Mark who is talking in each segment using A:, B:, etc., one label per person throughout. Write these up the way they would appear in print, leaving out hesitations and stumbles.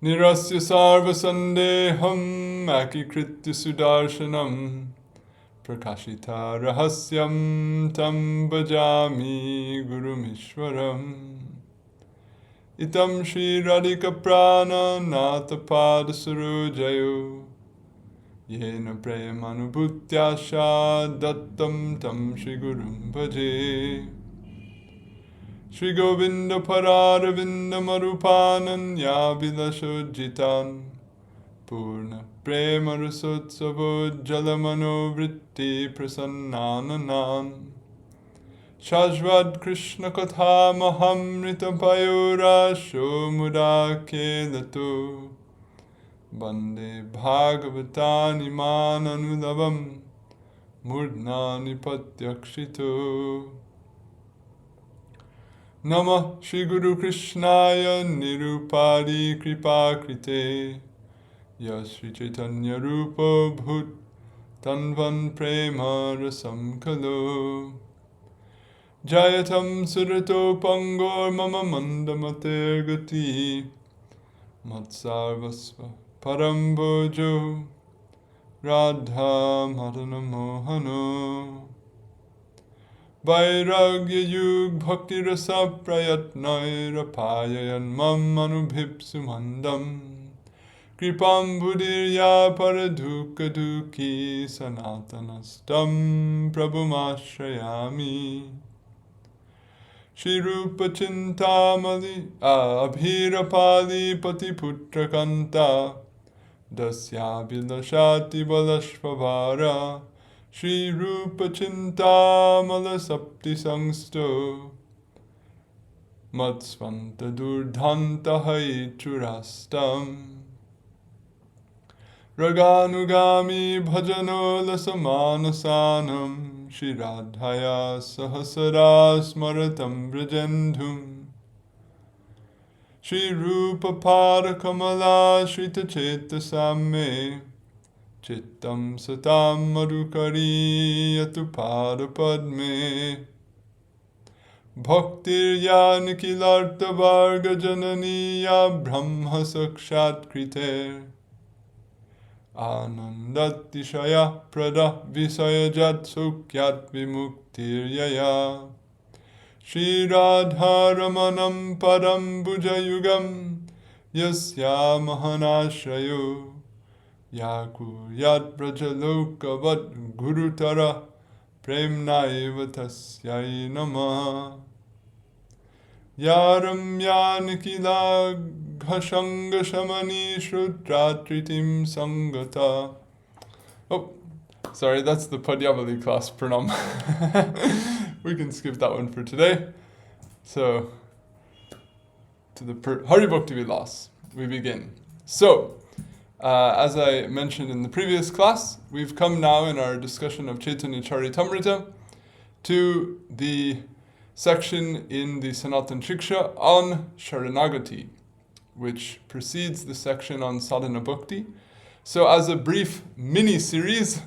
A: Nirasya sarva sandeham akikritya sudarshanam prakashita rahasyam tam bhajami gurumishwaram. Itam Shri Radhika Prana Nathapada Sarojayo Yena Premanubhutyasha Dattam Tam Shri Gurum Bhaje. Shri Govinda Pararavinda Marupananya Vilashojitan Purna Prema Rasotsavo Jalamano Vritti Prasannananan Shajvad Krishna Katha Mahamrita Payura Shomura Kelatu Bande Bhagavatani Mananulavam Murdnani Patyakshito. Namah Shri Guru Krishnaya Nirupadi Kripakrite Yashri Chaitanya Rupa Bhut Tanvan Prema Rasam Kalo Jayatam Surato Pangor Mama Mandamater Gati Matsarvasva Parambojo Radha Madana Mohano Vairagya Yug Bhakti Rasa Prayatnai Rapayayan Mam Anubhipsu Mandam Kripam Budirya Paraduka Duki Sanatanastam Prabhumashrayami Shri Rupa Chintamali Abhirapali Patiputra Kanta Dasya Bilashati Balashvavara Shri Rupa Chintamala Sapti Sangsto Matsvanta Durdhanta Haichurastam Raganugami Bhajano Lasamanasanam Shri Radhaya Sahasara Smaratam Brajendhum Shri Rupa Pada Kamala Shrita Cheta Samme Chittam Satam Madhukari Yatu Pada Padme Bhaktir Ya Nikilarta Varga Janani Ya Brahma Sakshat Kriter Anandatishaya Prada Visayajat Sukyat Vimuktir Yaya Shri Radha Ramanam Padam Bujayugam Yasya Mahanashrayo Yaku Yat Brajalokavat Gurutara Premnaiva Tasyai Namah Yaram Yanikila Ghashanga Shamani Shrutratritim Sangata. Oh, sorry, that's the Padyavali class pranam. We can skip that one for today. So, to the Hari-bhakti-vilasa, we begin. So, as I mentioned in the previous class, we've come now in our discussion of Caitanya-caritamrta to the section in the Sanatana Shiksha on Saranagati, which precedes the section on sadhana bhakti. So as a brief mini-series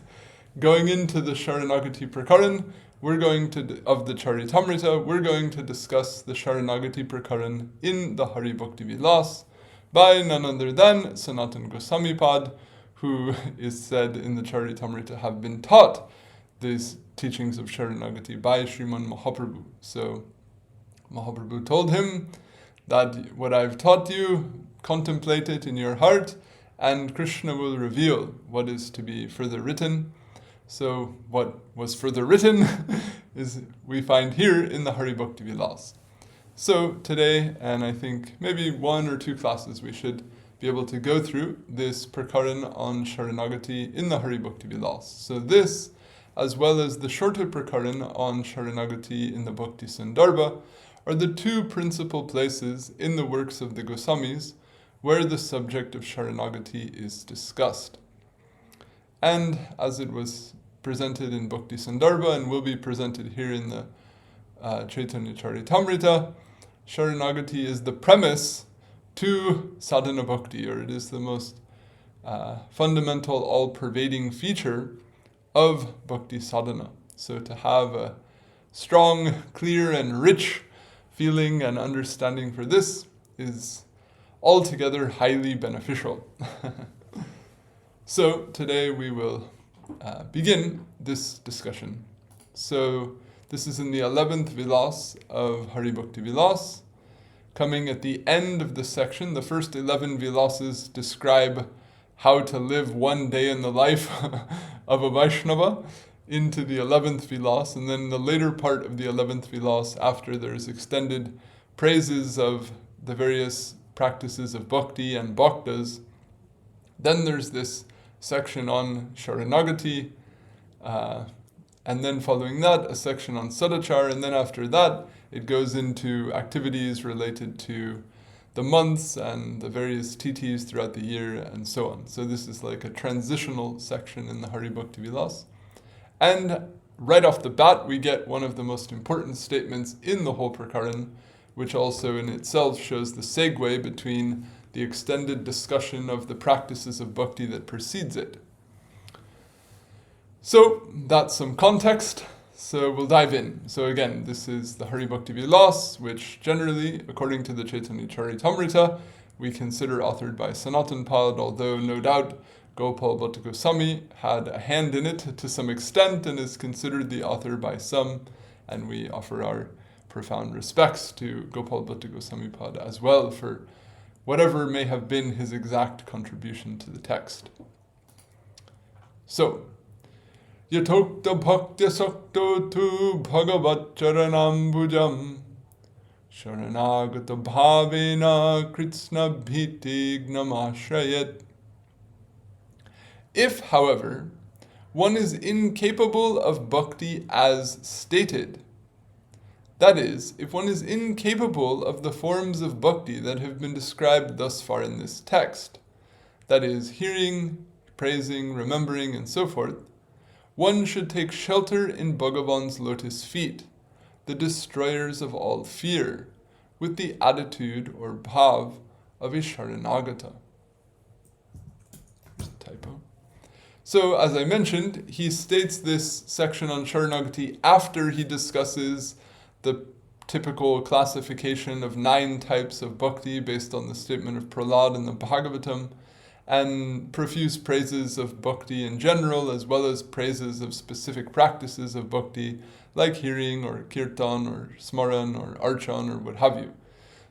A: going into the Saranagati Prakaran, of the Charitamrita, we're going to discuss the Saranagati Prakaran in the Hari-bhakti-vilasa by none other than Sanatana Gosvamipada, who is said in the Charitamrita to have been taught these teachings of Saranagati by Sriman Mahaprabhu. So Mahaprabhu told him that what I've taught you, contemplate it in your heart, and Krishna will reveal what is to be further written. So what was further written is we find here in the Hari-bhakti-vilasa. So today, and I think maybe 1 or 2 classes, we should be able to go through this prakaran on Saranagati in the Hari-bhakti-vilasa. So this, as well as the shorter prakaran on Saranagati in the Bhakti Sandarbha, are the 2 principal places in the works of the Goswamis where the subject of Saranagati is discussed. And as it was presented in Bhakti Sandarbha and will be presented here in the Caitanya-caritamrta, Saranagati is the premise to sadhana bhakti, or it is the most fundamental, all-pervading feature of bhakti sadhana. So to have a strong, clear and rich feeling and understanding for this is altogether highly beneficial. So today we will begin this discussion. So this is in the 11th Vilas of Hari-bhakti-vilasa, coming at the end of the section. The first 11 Vilases describe how to live one day in the life of a Vaishnava into the 11th Vilas, and then the later part of the 11th Vilas, after there's extended praises of the various practices of bhakti and bhaktas, then there's this section on Saranagati, and then following that, a section on Sadachar, and then after that, it goes into activities related to the months and the various titis throughout the year and so on. So this is like a transitional section in the Hari-bhakti-vilasa. And right off the bat, we get one of the most important statements in the whole Prakaran, which also in itself shows the segue between the extended discussion of the practices of bhakti that precedes it. So that's some context. So we'll dive in. So again, this is the Hari-bhakti-vilasa, which generally, according to the Caitanya-caritamrta, we consider authored by Sanatana, although no doubt Gopal Bhatta Goswami had a hand in it to some extent and is considered the author by some, and we offer our profound respects to Gopal Bhatta Gosvamipada as well for whatever may have been his exact contribution to the text. So, Yatokta bhaktya sakto tu bhagavat charanambujam Sharanagata bhavena Krishna bhiti gnamashrayat. If, however, one is incapable of bhakti as stated, that is, if one is incapable of the forms of bhakti that have been described thus far in this text, that is, hearing, praising, remembering, and so forth, one should take shelter in Bhagavan's lotus feet, the destroyers of all fear, with the attitude or bhav of a Sharanagata. There's a typo. So, as I mentioned, he states this section on Sharanagati after he discusses the typical classification of 9 types of bhakti based on the statement of Prahlad in the Bhagavatam, and profuse praises of bhakti in general, as well as praises of specific practices of bhakti, like hearing, or kirtan, or smaran, or archan, or what have you.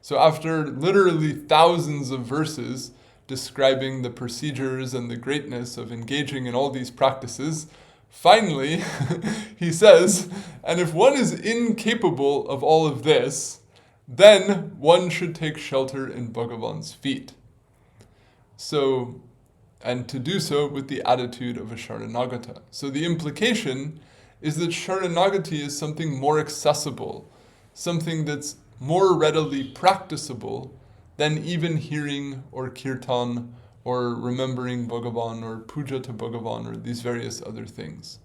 A: So after literally thousands of verses describing the procedures and the greatness of engaging in all these practices, finally, he says, and if one is incapable of all of this, then one should take shelter in Bhagavan's feet. So, and to do so with the attitude of a Sharanagata. So the implication is that Sharanagati is something more accessible, something that's more readily practicable than even hearing or kirtan or remembering Bhagavan or puja to Bhagavan or these various other things.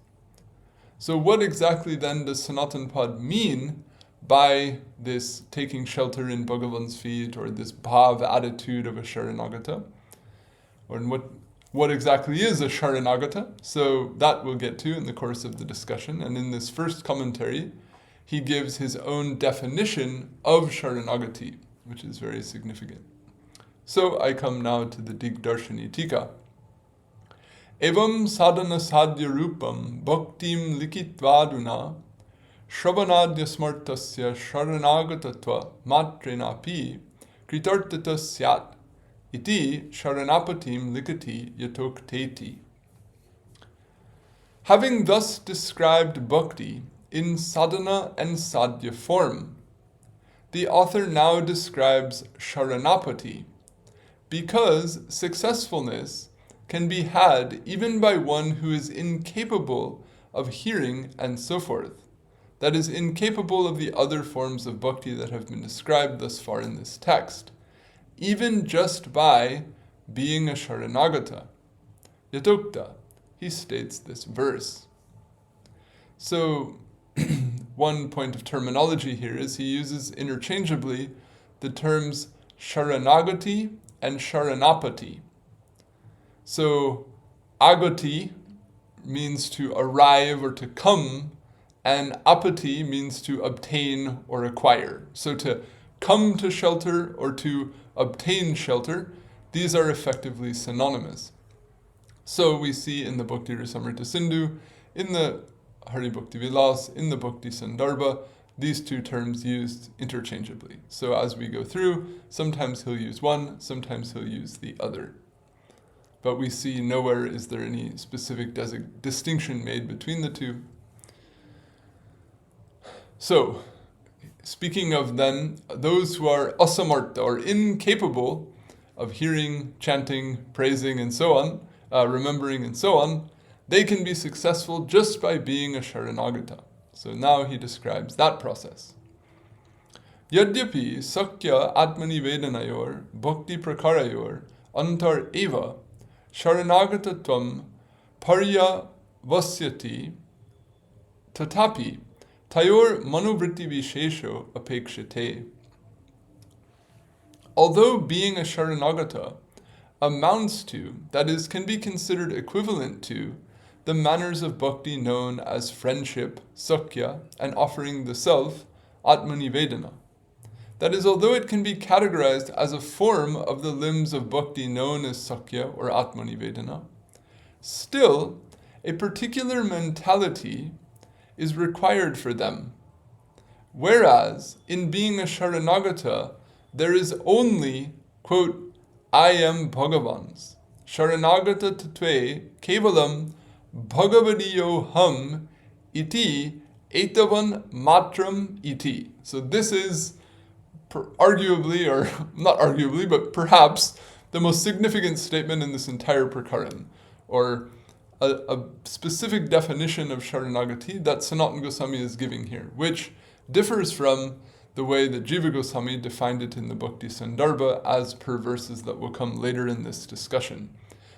A: So what exactly then does Sanatana Pad mean by this taking shelter in Bhagavan's feet or this bhav attitude of a Sharanagata? Or what exactly is a Sharanagata? So that we'll get to in the course of the discussion. And in this first commentary, he gives his own definition of Sharanagati, which is very significant. So I come now to the Dig-darsani Tika. Evam sadhana sadhya rupam bhaktim likitvaduna shravanadya smartasya sharanagatatva matrenapi kritartata syat iti sharanapatim likati yatokteti. Having thus described bhakti in sadhana and sadhya form, the author now describes sharanapati, because successfulness can be had even by one who is incapable of hearing and so forth, that is, incapable of the other forms of bhakti that have been described thus far in this text, even just by being a Sharanagata. Yatokta, he states this verse. So, one point of terminology here is he uses interchangeably the terms Sharanagati and Sharanapati. So, agati means to arrive or to come, and apati means to obtain or acquire. So to come to shelter or to obtain shelter, these are effectively synonymous. So we see in the Dig-darsani Sindhu, in the Hari-bhakti-vilasa, in the Bhakti Sandarbha, these two terms used interchangeably. So as we go through, sometimes he'll use one, sometimes he'll use the other. But we see nowhere is there any specific distinction made between the two. So, speaking of then, those who are asamartha, or incapable of hearing, chanting, praising, and so on, remembering and so on, they can be successful just by being a Saranagata. So now he describes that process. Yadyapi sakya atmani vedanayor bhakti prakarayor antar eva Sharanagatatvam parya vasyati tatapi tayor manuvritti vishesho apekshate. Although being a Sharanagata amounts to, that is, can be considered equivalent to, the manners of bhakti known as friendship, sakya, and offering the self, atmanivedana. That is, although it can be categorized as a form of the limbs of bhakti known as sakya or atmanivedana, still, a particular mentality is required for them. Whereas, in being a Sharanagata, there is only, quote, I am Bhagavan's. Sharanagata tatve kevalam bhagavadiyo ham iti etavan matram iti. So this is arguably, or not arguably, but perhaps the most significant statement in this entire prakaran, or a specific definition of Sharanagati that Sanatana Goswami is giving here, which differs from the way that Jiva Goswami defined it in the Bhakti Sandarbha as per verses that will come later in this discussion.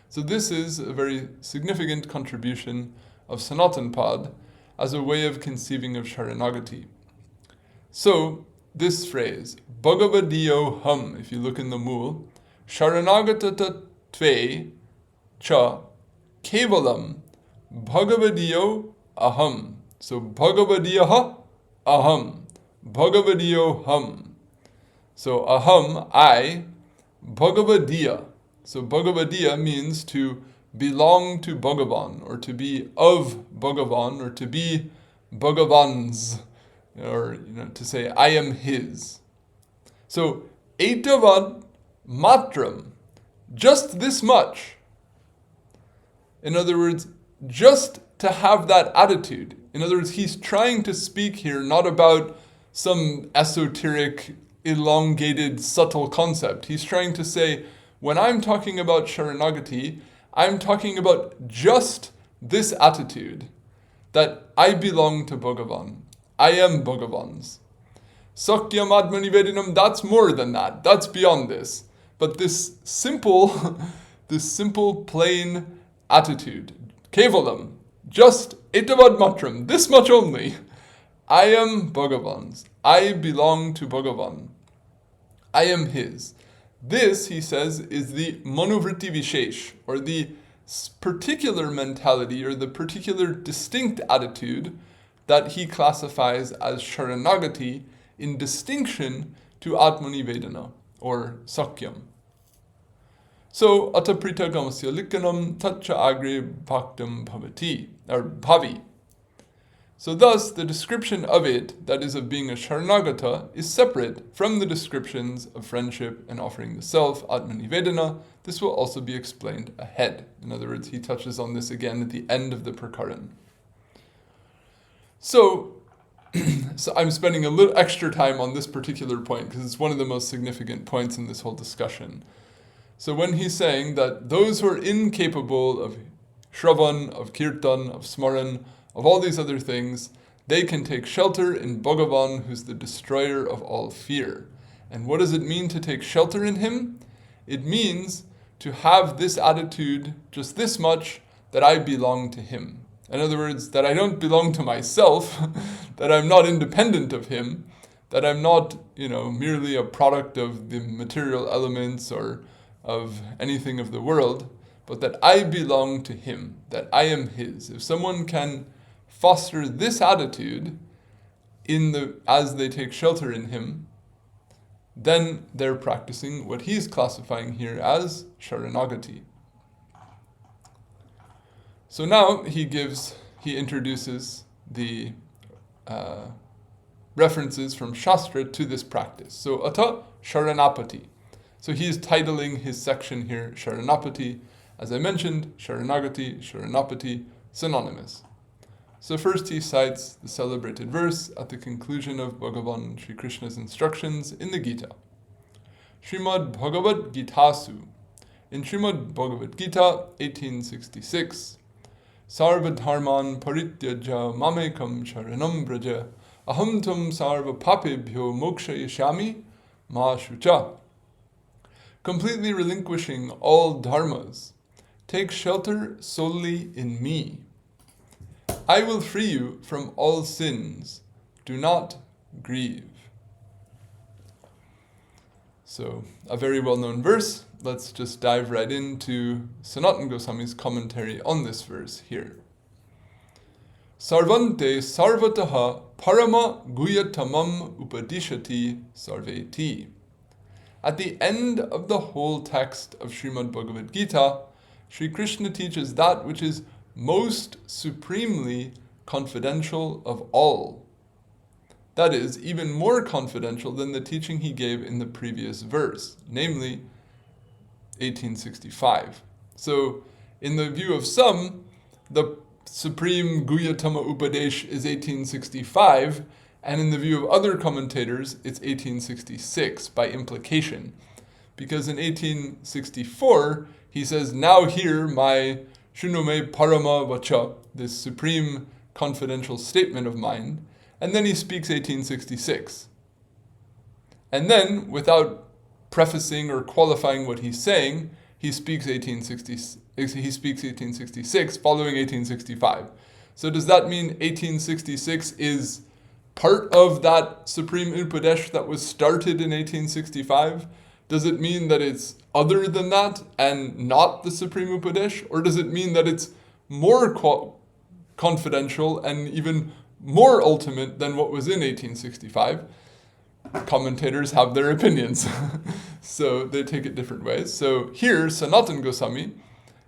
A: So this is a very significant contribution of Sanatana as a way of conceiving of Sharanagati. So, this phrase, Bhagavadiyo ham, if you look in the mool, Sharanagata tve cha kevalam Bhagavadiyo aham. So, Bhagavadiyaha aham. Bhagavadiyo ham. So, aham, I, Bhagavadiya. So, Bhagavadiya means to belong to Bhagavan, or to be of Bhagavan, or to be Bhagavan's, or to say, I am his. So, etavad matram, just this much. In other words, just to have that attitude. In other words, he's trying to speak here not about some esoteric, elongated, subtle concept. He's trying to say, when I'm talking about Sharanagati, I'm talking about just this attitude, that I belong to Bhagavan. I am Bhagavan's. Sakyam Admanivedinam, that's more than that. That's beyond this. But this simple, plain attitude, Kevalam, just etavad matram, this much only. I am Bhagavan's. I belong to Bhagavan. I am his. This, he says, is the manuvritti vishesh, or the particular mentality, or the particular distinct attitude that he classifies as Sharanagati in distinction to Atmanivedana, or Sakyam. So, ataprita gamasya likanam tatcha agre bhaktam bhavati, or bhavi. So thus, the description of it, that is of being a Sharanagata, is separate from the descriptions of friendship and offering the self, Atmanivedana. This will also be explained ahead. In other words, he touches on this again at the end of the prakaran. So I'm spending a little extra time on this particular point because it's one of the most significant points in this whole discussion. So when he's saying that those who are incapable of Shravan, of Kirtan, of Smaran, of all these other things, they can take shelter in Bhagavan, who's the destroyer of all fear. And what does it mean to take shelter in him? It means to have this attitude, just this much, that I belong to him. In other words, that I don't belong to myself, that I'm not independent of him, that I'm not, merely a product of the material elements or of anything of the world, but that I belong to him, that I am his. If someone can foster this attitude as they take shelter in him, then they're practicing what he's classifying here as Saranagati. So now he introduces the references from Shastra to this practice. So Ata Sharanapati. So he is titling his section here Sharanapati. As I mentioned, Saranagati, Sharanapati, synonymous. So first he cites the celebrated verse at the conclusion of Bhagavan Sri Krishna's instructions in the Gita. Srimad Bhagavad Gitasu. In Srimad Bhagavad Gita 1866, Sarva dharman parityaja mamekam sharanam braja aham tum sarva papebhyo moksha yashami ma shucha. Completely relinquishing all dharmas, take shelter solely in me. I will free you from all sins. Do not grieve. So, a very well-known verse. Let's just dive right into Sanatana Goswami's commentary on this verse here. Sarvante sarvataha parama guyatamam upadishati sarveti. At the end of the whole text of Srimad Bhagavad Gita, Sri Krishna teaches that which is most supremely confidential of all. That is, even more confidential than the teaching he gave in the previous verse, namely 1865. So, in the view of some, the supreme Guyatama Upadesh is 1865, and in the view of other commentators, it's 1866 by implication. Because in 1864, he says, now hear my Shunume Parama Vacha, this supreme confidential statement of mine, and then he speaks 1866. And then, without prefacing or qualifying what he's saying, he speaks 1866, following 1865. So does that mean 1866 is part of that Supreme Upadesh that was started in 1865? Does it mean that it's other than that and not the Supreme Upadesh? Or does it mean that it's more confidential and even more ultimate than what was in 1865? Commentators have their opinions. So they take it different ways. So here, Sanatana Goswami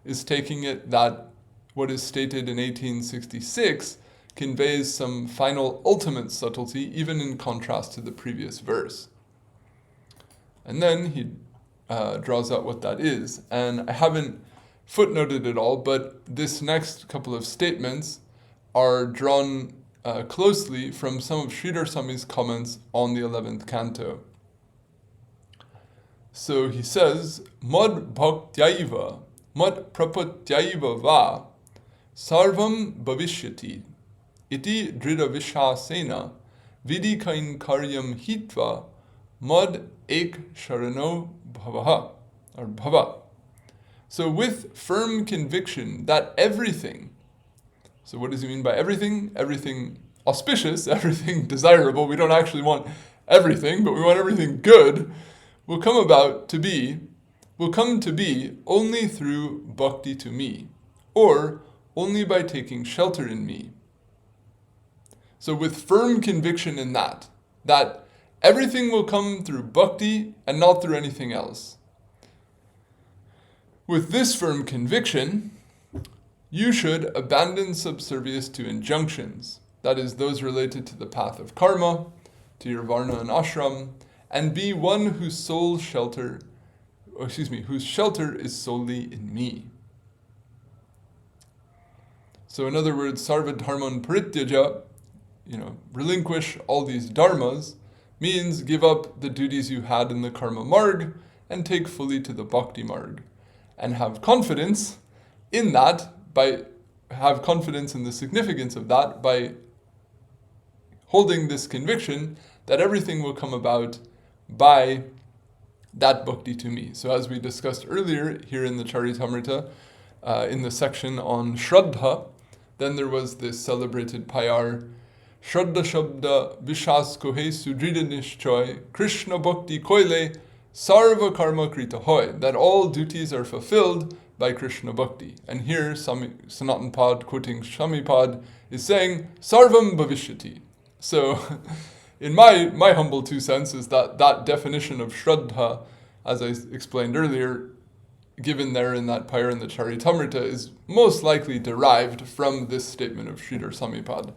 A: is taking it that what is stated in 1866 conveys some final ultimate subtlety, even in contrast to the previous verse. And then he draws out what that is. And I haven't footnoted it all, but this next couple of statements are drawn closely from some of Sridhar Swami's comments on the 11th canto. So he says, Mad bhaktyaiva, mad prapatyaiva va, sarvam bhavishyati, iti drida vishasena, vidikain karyam hitva, mad ek sharano bhavaha, or bhava. So with firm conviction that everything, so what does he mean by everything? Everything auspicious, everything desirable. We don't actually want everything, but we want everything good, will come to be only through bhakti to me, or only by taking shelter in me. So with firm conviction in that everything will come through bhakti and not through anything else. With this firm conviction, you should abandon subservience to injunctions, that is, those related to the path of karma, to your varna and ashram, and be one whose shelter is solely in me. So in other words, sarva dharman parityaja, relinquish all these dharmas, means give up the duties you had in the karma marg and take fully to the bhakti marg, and have confidence in that, have confidence in the significance of that by holding this conviction that everything will come about by that bhakti to me. So as we discussed earlier here in the Caritamrta, in the section on Shraddha, then there was this celebrated payar, Shraddha Shabda Vishas Kohe Sudrida Nishchoy Krishna Bhakti Koile Sarva Karma Krita Hoy, that all duties are fulfilled by Krishna Bhakti. And here Sanatana Pad, quoting Shami Pad, is saying Sarvam Bhavishyati. So in my humble 2 cents, is that definition of Shraddha, as I explained earlier, given there in that pyre in the Charitamrta, is most likely derived from this statement of Sri Gosvamipada.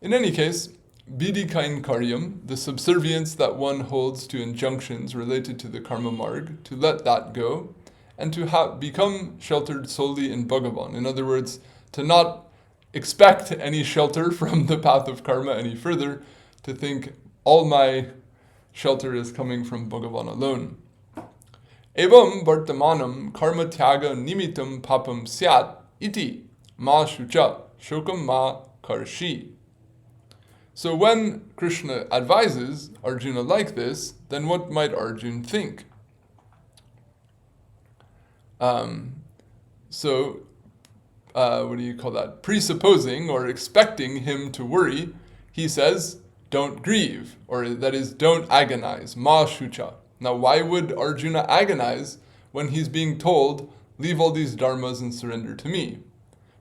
A: In any case, Vidikain karyam, the subservience that one holds to injunctions related to the karma marg, to let that go, and to become sheltered solely in Bhagavan. In other words, to not expect any shelter from the path of karma any further, to think all my shelter is coming from Bhagavan alone. Evam vartamanam karma tyaga nimitam papam syat iti ma shucha shokam ma karshi. So when Krishna advises Arjuna like this, then what might Arjuna think? Presupposing or expecting him to worry, he says, don't grieve, or that is, don't agonize, ma shucha. Now, why would Arjuna agonize when he's being told, leave all these dharmas and surrender to me?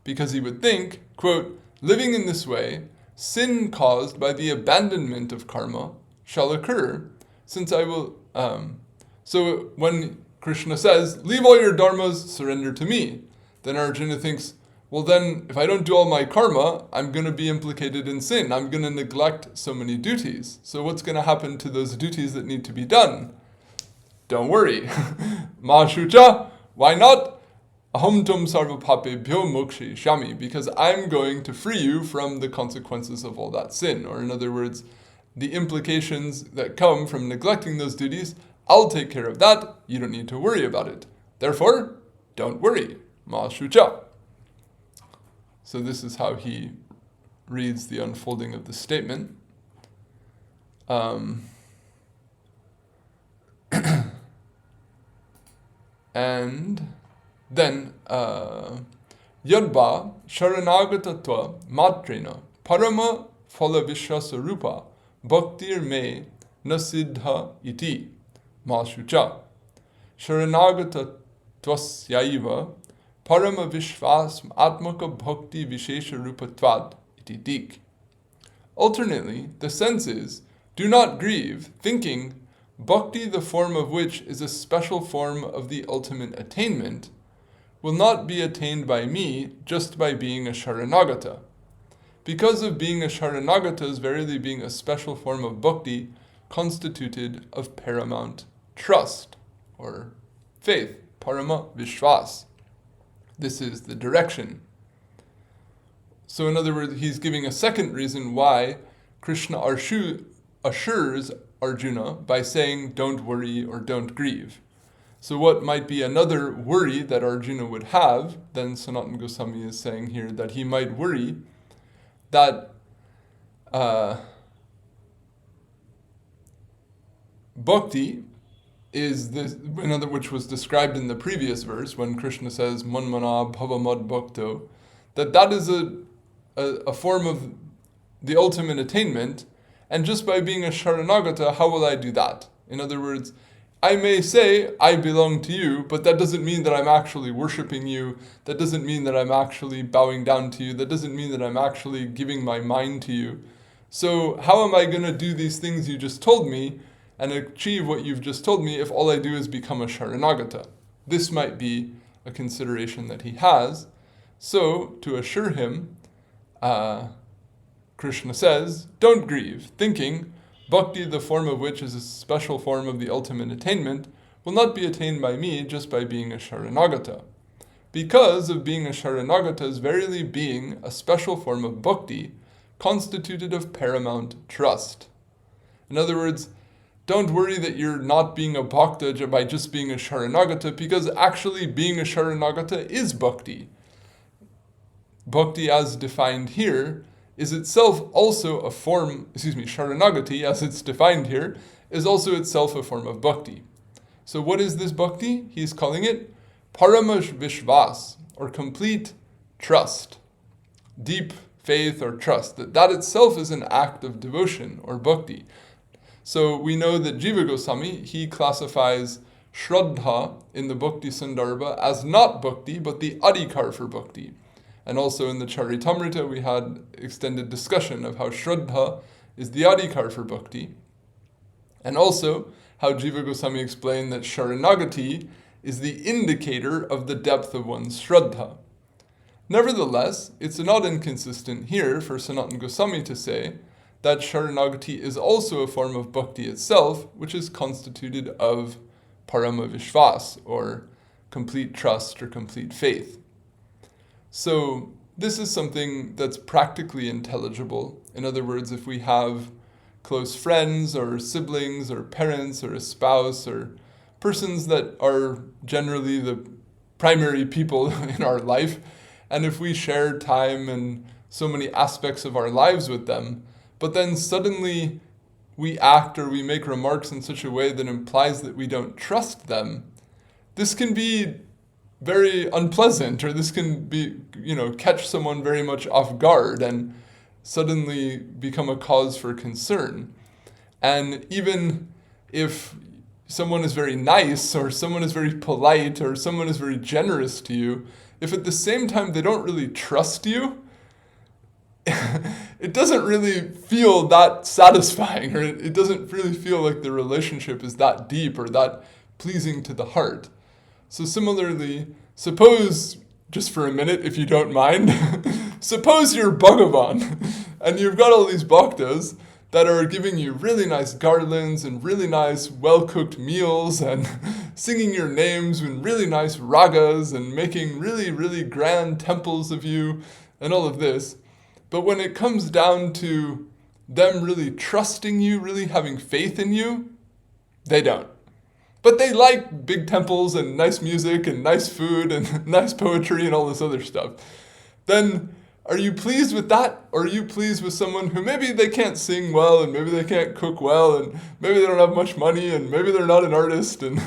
A: Because he would think, quote, living in this way, sin caused by the abandonment of karma shall occur, since I will... So when Krishna says, leave all your dharmas, surrender to me, then Arjuna thinks, well then, if I don't do all my karma, I'm going to be implicated in sin. I'm going to neglect so many duties. So what's going to happen to those duties that need to be done? Don't worry. Ma shucha, why not? Aham tum sarva papebhyo mokshe shami, because I'm going to free you from the consequences of all that sin. Or in other words, the implications that come from neglecting those duties, I'll take care of that. You don't need to worry about it. Therefore, don't worry. Ma shucha. So this is how he reads the unfolding of the statement. And then, Yadba Sharanagatatva Matrena Parama Phalavishwasa Rupa Bhaktir Me Nasiddha Iti Mashucha Sharanagatatvasyaiva Parama Vishvas Atmaka Bhakti Vishesha Rupatvad Iti Dig. Alternately, the sense is, do not grieve, thinking bhakti, the form of which is a special form of the ultimate attainment, will not be attained by me just by being a Sharanagata. Because of being a Sharanagata is verily being a special form of bhakti constituted of paramount trust, or faith, parama vishwas. This is the direction. So in other words, he's giving a second reason why Krishna assures Arjuna by saying, don't worry or don't grieve. So what might be another worry that Arjuna would have, then Sanatana Goswami is saying here that he might worry that bhakti is this, which was described in the previous verse when Krishna says, Manmana bhavamad bhakto, that is a form of the ultimate attainment, and just by being a Sharanagata, how will I do that? In other words, I may say, I belong to you, but that doesn't mean that I'm actually worshipping you. That doesn't mean that I'm actually bowing down to you. That doesn't mean that I'm actually giving my mind to you. So how am I going to do these things you just told me and achieve what you've just told me if all I do is become a Sharanagata? This might be a consideration that he has. So, to assure him, Krishna says, don't grieve, thinking, bhakti, the form of which is a special form of the ultimate attainment, will not be attained by me just by being a Sharanagata. Because of being a Sharanagata is verily being a special form of bhakti, constituted of paramount trust. In other words, don't worry that you're not being a bhakta by just being a Sharanagata, because actually being a Sharanagata is bhakti. Bhakti as defined here is itself also a form, Sharanagati as it's defined here, is also itself a form of bhakti. So what is this bhakti? He's calling it parama vishvas, or complete trust, deep faith or trust. That itself is an act of devotion or bhakti. So we know that Jiva Goswami, he classifies Shraddha in the Bhakti Sandarbha as not bhakti, but the adhikar for bhakti. And also in the Charitamrta, we had extended discussion of how Shraddha is the adhikar for bhakti, and also how Jiva Goswami explained that Saranagati is the indicator of the depth of one's Shraddha. Nevertheless, it's not inconsistent here for Sanatana Goswami to say that Saranagati is also a form of bhakti itself, which is constituted of parama vishvas, or complete trust or complete faith. So this is something that's practically intelligible. In other words, if we have close friends or siblings or parents or a spouse or persons that are generally the primary people in our life, and if we share time and so many aspects of our lives with them, but then suddenly we act or we make remarks in such a way that implies that we don't trust them, this can be very unpleasant, or this can be, catch someone very much off guard and suddenly become a cause for concern. And even if someone is very nice, or someone is very polite, or someone is very generous to you, if at the same time they don't really trust you, it doesn't really feel that satisfying, or it doesn't really feel like the relationship is that deep or that pleasing to the heart. So similarly, suppose, just for a minute, if you don't mind, suppose you're Bhagavan, and you've got all these bhaktas that are giving you really nice garlands and really nice well-cooked meals and singing your names in really nice ragas and making really, really grand temples of you and all of this. But when it comes down to them really trusting you, really having faith in you, they don't. But they like big temples and nice music and nice food and nice poetry and all this other stuff. Then are you pleased with that? Or are you pleased with someone who maybe they can't sing well, and maybe they can't cook well, and maybe they don't have much money, and maybe they're not an artist and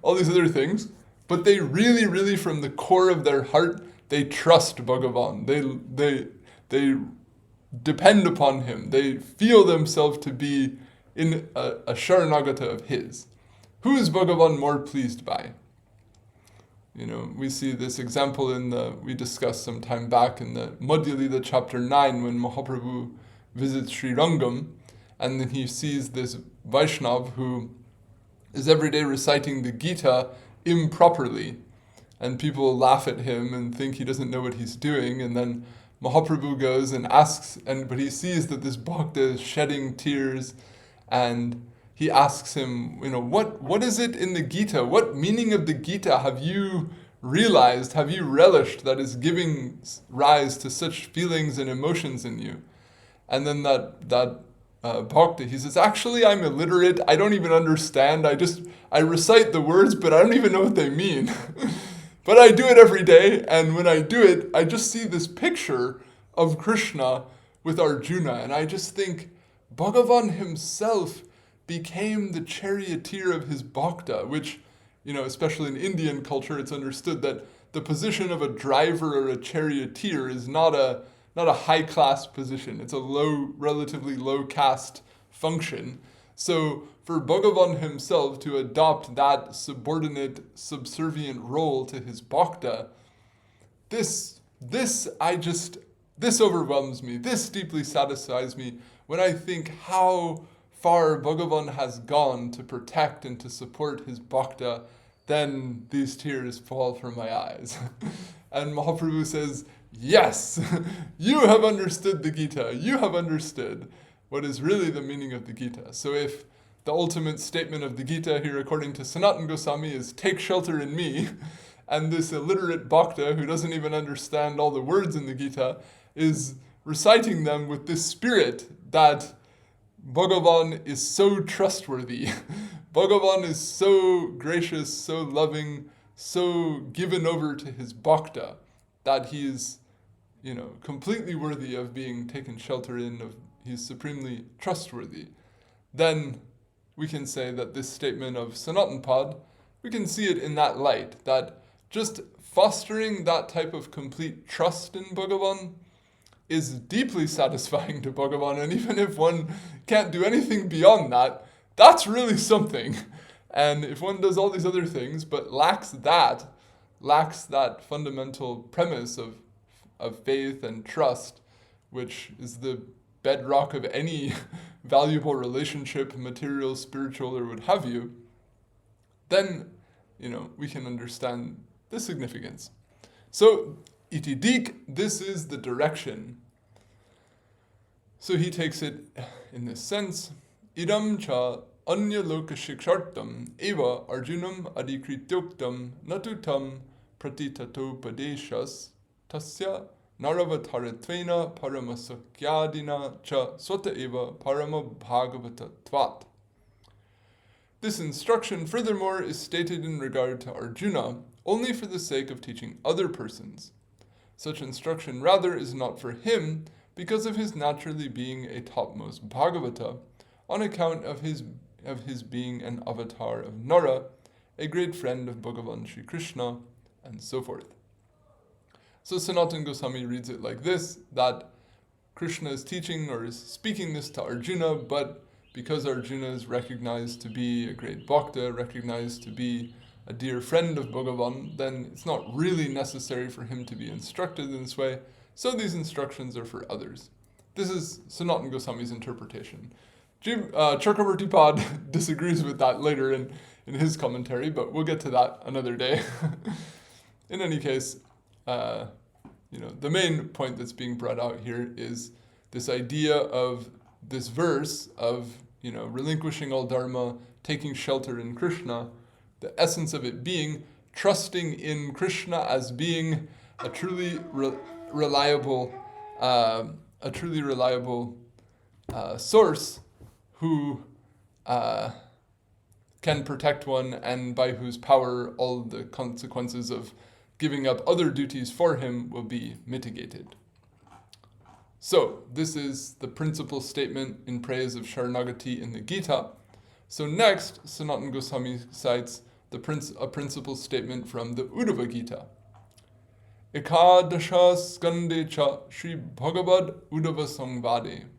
A: all these other things, but they really, really from the core of their heart, they trust Bhagavan. They depend upon him. They feel themselves to be in a Sharanagata of his. Who is Bhagavan more pleased by? We see this example we discussed some time back in the Madhya Lila chapter 9, when Mahaprabhu visits Sri Rangam, and then he sees this Vaishnav who is every day reciting the Gita improperly, and people laugh at him and think he doesn't know what he's doing, and then Mahaprabhu goes and asks, but he sees that this bhakta is shedding tears, and he asks him, what is it in the Gita? What meaning of the Gita have you realized, have you relished, that is giving rise to such feelings and emotions in you? And then that bhakta, he says, actually, I'm illiterate. I don't even understand. I recite the words, but I don't even know what they mean. But I do it every day, and when I do it, I just see this picture of Krishna with Arjuna, and I just think Bhagavan himself became the charioteer of his bhakta, which, especially in Indian culture, it's understood that the position of a driver or a charioteer is not a high-class position. It's a relatively low-caste function. So for Bhagavan himself to adopt that subordinate, subservient role to his bhakta, this overwhelms me. This deeply satisfies me when I think how far Bhagavan has gone to protect and to support his bhakta. Then these tears fall from my eyes. And Mahaprabhu says, yes, you have understood the Gita. You have understood what is really the meaning of the Gita. So if the ultimate statement of the Gita here, according to Sanatana Goswami, is take shelter in me, and this illiterate bhakta who doesn't even understand all the words in the Gita is reciting them with this spirit that Bhagavan is so trustworthy. Bhagavan is so gracious, so loving, so given over to his bhakta that he is, completely worthy of being taken shelter in, he's supremely trustworthy. Then we can say that this statement of Sanatana, we can see it in that light, that just fostering that type of complete trust in Bhagavan is deeply satisfying to Bhagavan, and even if one can't do anything beyond that, that's really something. And if one does all these other things, but lacks that fundamental premise of faith and trust, which is the bedrock of any valuable relationship, material, spiritual, or what have you, then, we can understand the significance. So, iti dik, this is the direction. So he takes it in this sense. Idam cha anya loka shikshartam eva arjunam adikrityoktam natutam pratitatopadeshas tasya naravataretvena paramasakyadina cha swata eva parama bhagavata tvat. This instruction, furthermore, is stated in regard to Arjuna only for the sake of teaching other persons. Such instruction, rather, is not for him because of his naturally being a topmost Bhagavata, on account of his being an avatar of Nara, a great friend of Bhagavan Sri Krishna, and so forth. So Sanatana Goswami reads it like this, that Krishna is teaching or is speaking this to Arjuna, but because Arjuna is recognized to be a great bhakta, recognized to be a dear friend of Bhagavan, then it's not really necessary for him to be instructed in this way, so these instructions are for others. This is Sanatana Goswami's interpretation. Caitanya-caritamrta disagrees with that later in his commentary, but we'll get to that another day. In any case, the main point that's being brought out here is this idea of this verse of, relinquishing all dharma, taking shelter in Krishna, the essence of it being trusting in Krishna as being a truly reliable source who can protect one, and by whose power all the consequences of giving up other duties for him will be mitigated. So, this is the principal statement in praise of Saranagati in the Gita. So next, Sanatana Goswami cites a principal statement from the Uddhava Gita. Ekadasha skande cha Sri Bhagavad Uddhava Samvade.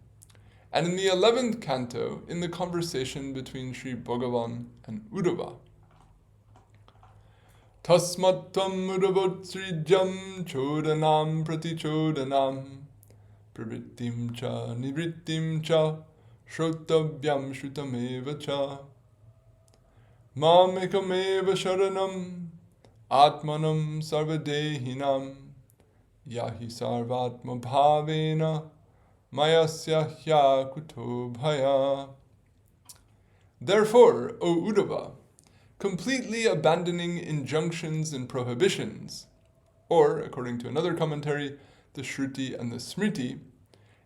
A: And in the 11th canto, in the conversation between Sri Bhagavan and Uddhava. Tasmattam Uddhavotrijam chodanam pratichodanam pravrittim cha nivrittim cha shrotavyam shrutameva cha mam ekameva sharanam atmanam sarvadehinam yahi sarvatma bhavena mayasya hya kuto bhaya. Therefore, O Uddhava, completely abandoning injunctions and prohibitions, or, according to another commentary, the Shruti and the Smriti,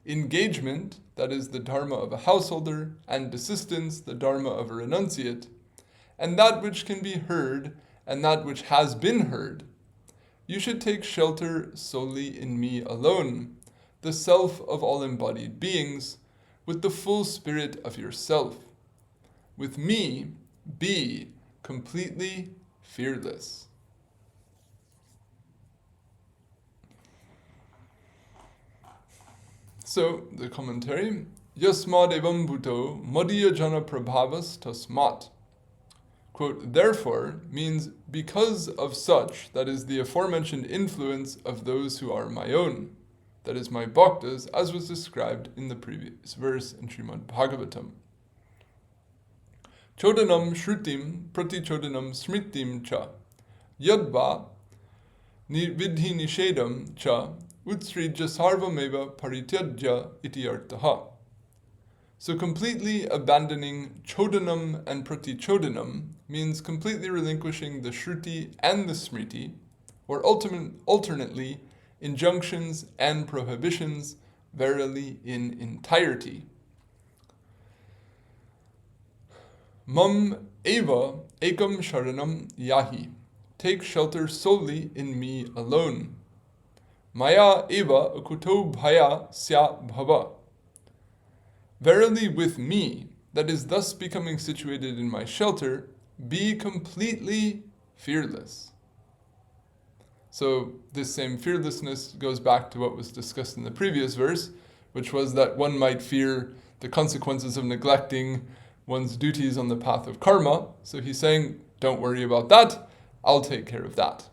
A: engagement, that is the dharma of a householder, and desistance, the dharma of a renunciate, and that which can be heard and that which has been heard, you should take shelter solely in me alone, the self of all embodied beings, with the full spirit of yourself. With me, be completely fearless. So, the commentary, Yasmad evam bhuto madhya jana prabhavas tasmat. Quote, therefore, means because of such, that is the aforementioned influence of those who are my own, that is my bhaktas, as was described in the previous verse in Srimad Bhagavatam. Chodanam shrutim pratichodanam smritim cha, yadva vidhi nishedam cha, utsrija sarvameva parityajya iti artaha. So completely abandoning chodanam and pratichodanam means completely relinquishing the shruti and the smriti, or alternately injunctions and prohibitions, verily in entirety. Mam eva ekam sharanam yahi. Take shelter solely in me alone. Maya eva akuto bhaya sya bhava. Verily with me, that is thus becoming situated in my shelter, be completely fearless. So this same fearlessness goes back to what was discussed in the previous verse, which was that one might fear the consequences of neglecting one's duties on the path of karma. So he's saying, don't worry about that, I'll take care of that.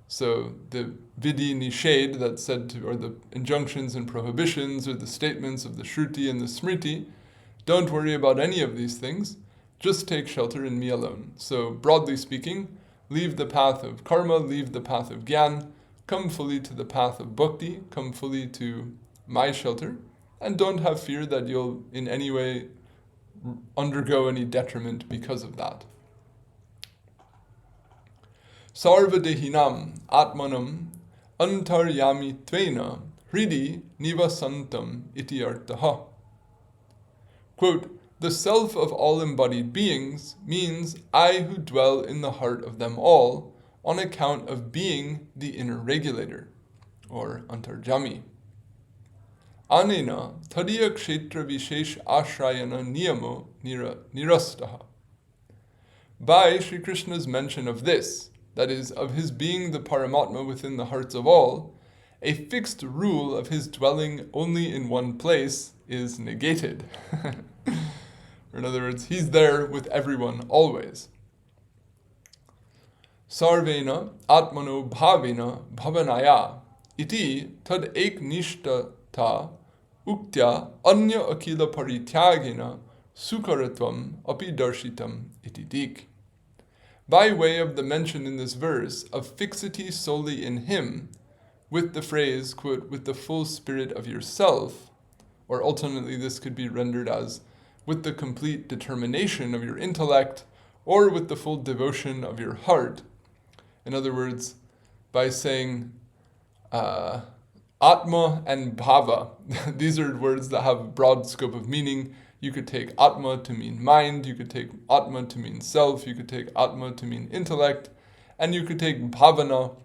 A: So the vidhi nished that said to, or the injunctions and prohibitions, or the statements of the shruti and the smriti, Don't worry about any of these things. Just take shelter in me alone. So, broadly speaking, leave the path of karma, leave the path of gyan, come fully to the path of bhakti, come fully to my shelter, and don't have fear that you'll in any way undergo any detriment because of that. Sarvadehinam atmanam antaryami tvena hridi nivasantam iti artaha. Quote, the self of all embodied beings means I who dwell in the heart of them all on account of being the inner regulator, or antarjami. Anena tadiya kshetra vishesh ashrayana niyamo nirastaha. By Sri Krishna's mention of this, that is, of his being the Paramatma within the hearts of all, a fixed rule of his dwelling only in one place is negated. Or in other words, he's there with everyone always. Sarvena atmano bhavena bhavanaya iti tad ek nishtata uktya anya akila parityagena sukaratvam api darshitam iti dik. By way of the mention in this verse of fixity solely in him, with the phrase, quote, with the full spirit of yourself, or alternately this could be rendered as with the complete determination of your intellect, or with the full devotion of your heart. In other words, by saying Atma and Bhava. These are words that have broad scope of meaning. You could take Atma to mean mind, you could take Atma to mean self, you could take Atma to mean intellect, and you could take Bhavana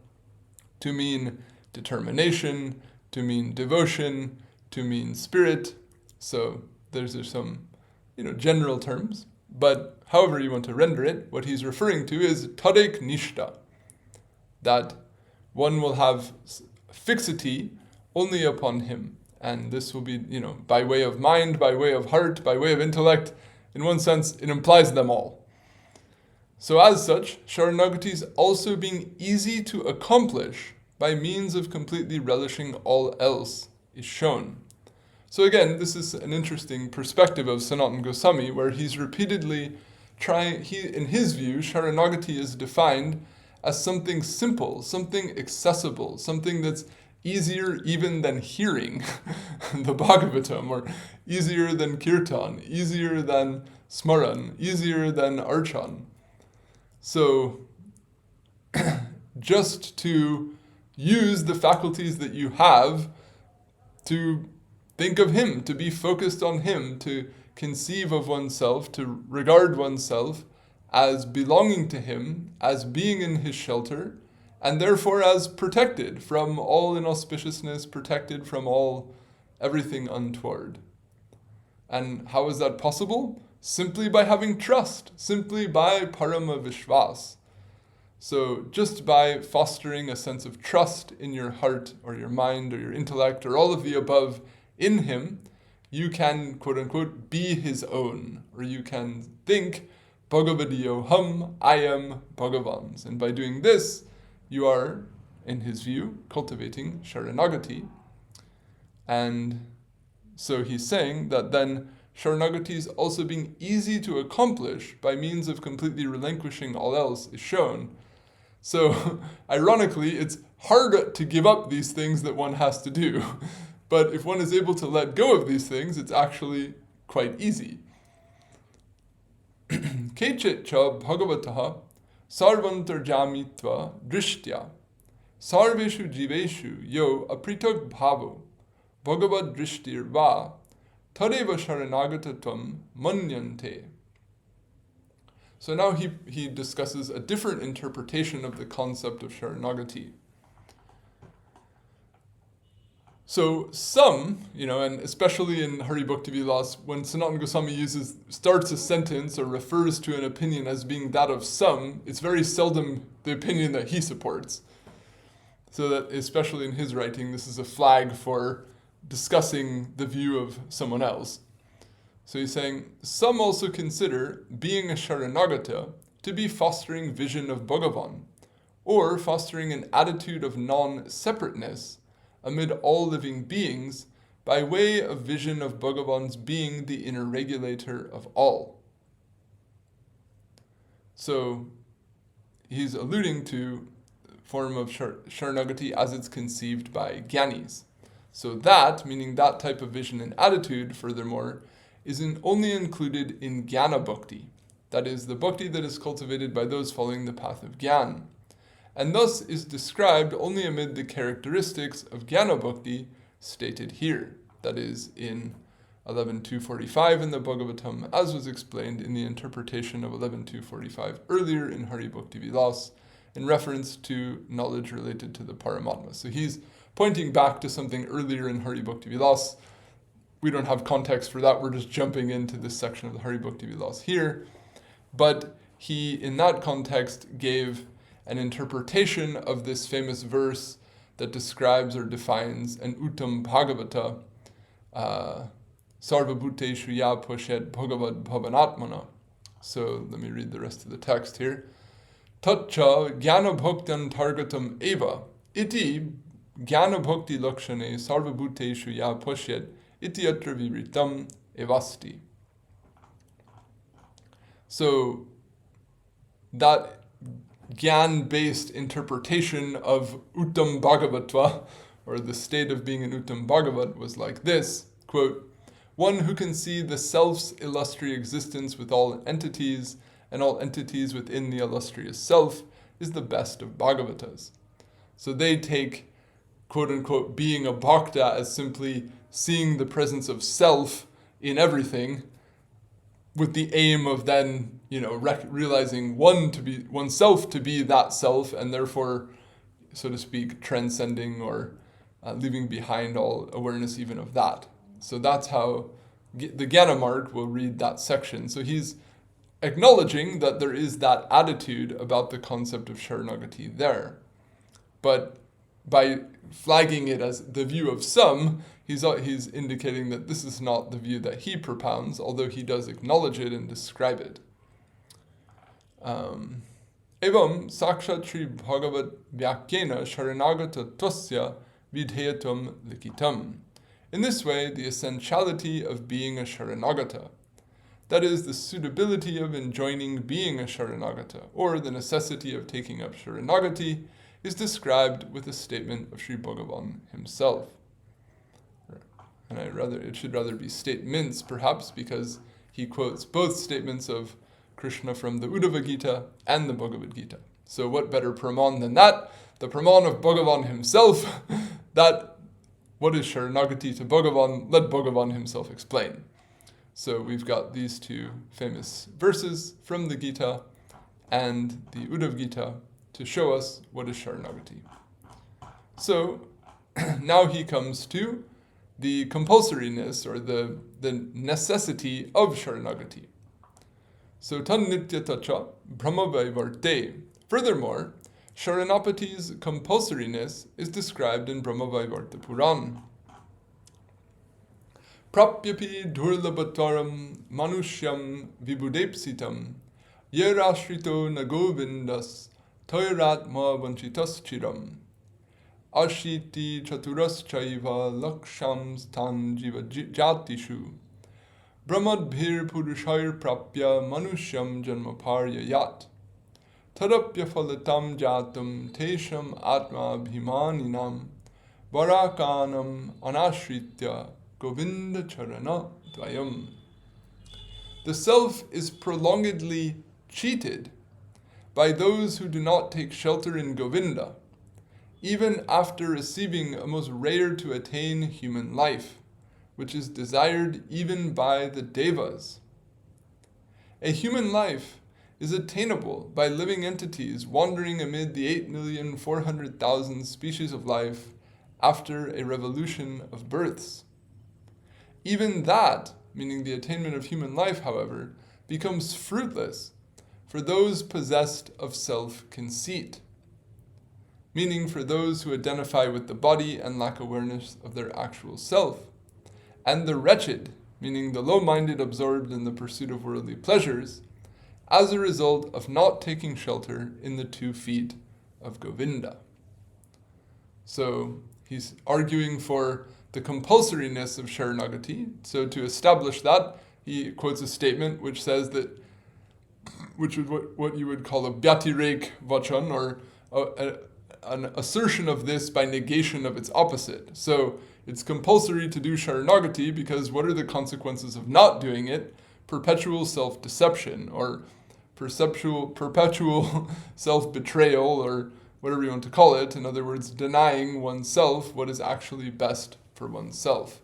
A: to mean determination, to mean devotion, to mean spirit. So those are some general terms, but however you want to render it, what he's referring to is tadek nishta, that one will have fixity only upon him. And this will be, by way of mind, by way of heart, by way of intellect. In one sense, it implies them all. So as such, Saranagati is also being easy to accomplish by means of completely relishing all else is shown. So again, this is an interesting perspective of Sanatana Goswami, where he's repeatedly in his view, Saranagati is defined as something simple, something accessible, something that's easier even than hearing the Bhagavatam, or easier than Kirtan, easier than Smaran, easier than Archan. So, just to use the faculties that you have to think of him, to be focused on him, to conceive of oneself, to regard oneself as belonging to him, as being in his shelter, and therefore as protected from all inauspiciousness, protected from everything untoward. And how is that possible? Simply by having trust, simply by parama vishwas. So just by fostering a sense of trust in your heart or your mind or your intellect or all of the above in him, you can, quote unquote, be his own, or you can think, Bhagavadiyo hum, I am Bhagavan's. And by doing this, you are, in his view, cultivating Saranagati. And so he's saying that then Saranagati is also being easy to accomplish by means of completely relinquishing all else is shown. So, ironically, it's hard to give up these things that one has to do. But if one is able to let go of these things, it's actually quite easy. Kechit cha bhagavataha sarvantarjamitva drishtya sarveshu jiveshu yo apritag bhavo bhagavad drishtir va tadeva sharanagatatam manyante. So now he discusses a different interpretation of the concept of Saranagati. So some, and especially in Hari-bhakti-vilasa, when Sanatana Goswami starts a sentence or refers to an opinion as being that of some, it's very seldom the opinion that he supports. So that, especially in his writing, this is a flag for discussing the view of someone else. So he's saying, some also consider being a Sharanagata to be fostering vision of Bhagavan, or fostering an attitude of non-separateness amid all living beings by way of vision of Bhagavan's being the inner regulator of all. So he's alluding to form of Sharanagati as it's conceived by Gyanis. So that, meaning that type of vision and attitude, furthermore, is only included in Jnana Bhakti. That is, the bhakti that is cultivated by those following the path of Gyan, and thus is described only amid the characteristics of Jnana Bhakti stated here. That is, in 11.245 in the Bhagavatam, as was explained in the interpretation of 11.245 earlier in Hari-bhakti-vilasa, in reference to knowledge related to the Paramatma. So he's pointing back to something earlier in Hari-bhakti-vilasa. We don't have context for that, we're just jumping into this section of the Hari-bhakti-vilasa here. But he, in that context, gave an interpretation of this famous verse that describes or defines an Uttam Bhagavata, Sarva Bhuteshu Ya Poshet Bhagavad Bhavanatmana. So let me read the rest of the text here. Tatcha Jnana Bhaktan Targatam Eva Iti Jnana Bhakti Lakshane Sarva Bhuteshu Ya Poshet Iti Atra Vivritam Evasti. So that Gyan-based interpretation of Uttam Bhagavatva, or the state of being an Uttam Bhagavat, was like this, quote, one who can see the self's illustrious existence with all entities, and all entities within the illustrious self, is the best of Bhagavatas. So they take, quote-unquote, being a bhakta as simply seeing the presence of self in everything, with the aim of then, realizing oneself to be that self, and therefore, so to speak, transcending or leaving behind all awareness even of that. So that's how the Jnana Marg will read that section. So he's acknowledging that there is that attitude about the concept of Sharanagati there. But by flagging it as the view of some, he's indicating that this is not the view that he propounds, although he does acknowledge it and describe it. Evam sakshat Shri Bhagavat Vyakyena Sharanagata Tosya Vidheyatam Likitam. In this way, the essentiality of being a Sharanagata, that is, the suitability of enjoining being a Sharanagata, or the necessity of taking up Sharanagati, is described with a statement of Sri Bhagavan himself. And it should rather be statements, perhaps, because he quotes both statements of Krishna from the Uddhava Gita and the Bhagavad Gita. So what better praman than that? The praman of Bhagavan himself, that what is Sharanagati to Bhagavan, let Bhagavan himself explain. So we've got these two famous verses from the Gita and the Uddhava Gita to show us what is Sharanagati. So now he comes to the compulsoriness or the necessity of Sharanagati. So tan nitya tacha brahma vaivarte. Furthermore, Sharanapati's compulsoriness is described in Brahma Vaivarta Puran. Prapyapi dhurlabhataram manushyam vibudepsitam yerashrito nagovindas toiratma vanchitas chiram ashiti chaturas-chaiva lakshams tan jiva jatishu brahmadbhir purushair prapya manushyam janmaparya yat tadapya phalatam jatam tesham atma bhimaninam varakanam anashritya govinda charana dvayam. The self is prolongedly cheated by those who do not take shelter in Govinda, even after receiving a most rare to attain human life, which is desired even by the Devas. A human life is attainable by living entities wandering amid the 8,400,000 species of life after a revolution of births. Even that, meaning the attainment of human life, however, becomes fruitless for those possessed of self-conceit, meaning for those who identify with the body and lack awareness of their actual self, and the wretched, meaning the low-minded absorbed in the pursuit of worldly pleasures, as a result of not taking shelter in the 2 feet of Govinda. So He's arguing for the compulsoriness of Saranagati. So to establish that, he quotes a statement which says that, which is what you would call a byatirek vachan, or an assertion of this by negation of its opposite. So it's compulsory to do Saranagati because what are the consequences of not doing it? Perpetual self-deception, or perpetual self-betrayal, or whatever you want to call it. In other words, denying oneself what is actually best for oneself.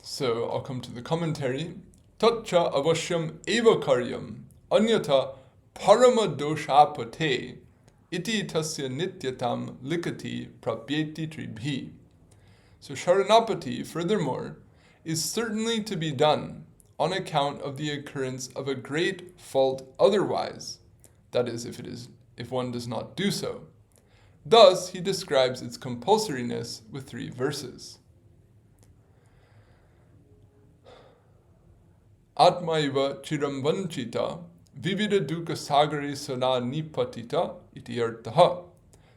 A: So I'll come to the commentary. Tatcha avashyam eva karyam anyata parama doshapate iti tasya nityatam likati prapyeti tribhi. So Sharanapati, furthermore, is certainly to be done on account of the occurrence of a great fault otherwise, that is, if one does not do so. Thus, he describes its compulsoriness with 3 verses. Atmaiva chiram vanchita vivida dukkha sagare sana nipatita iti artaha.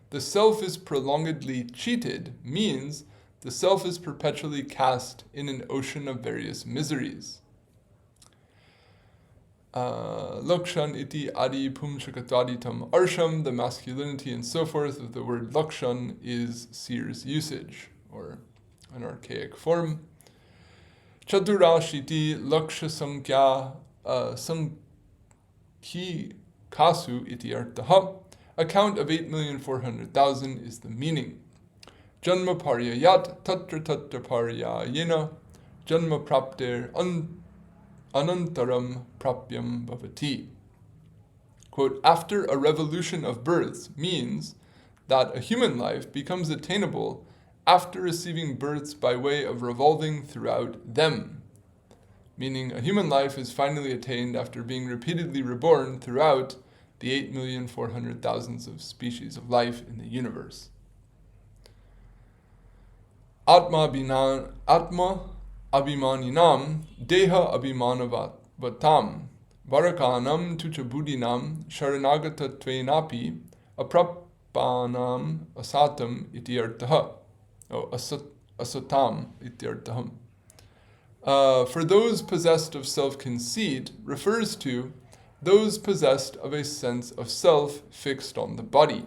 A: The self is prolongedly cheated means the self is perpetually cast in an ocean of various miseries. Lakshan iti adi pumshakataditam arsham, the masculinity and so forth of the word lakshan is seer's usage, or an archaic form. Chaturash iti laksha sankhya sankhi kasu iti artaha. A count of 8,400,000 is the meaning. Janma paryayat tatra tatra paryayena janma prapter anantaram prapyam bhavati. Quote, after a revolution of births means that a human life becomes attainable after receiving births by way of revolving throughout them. Meaning a human life is finally attained after being repeatedly reborn throughout the 8,400,000 of species of life in the universe. Atma abhimaninam deha abhimanavatam varakanam tuchabudinam sharanagatatvenapi aprapanam asatam iti artaha. Asatam iti artaham. For those possessed of self-conceit refers to those possessed of a sense of self fixed on the body.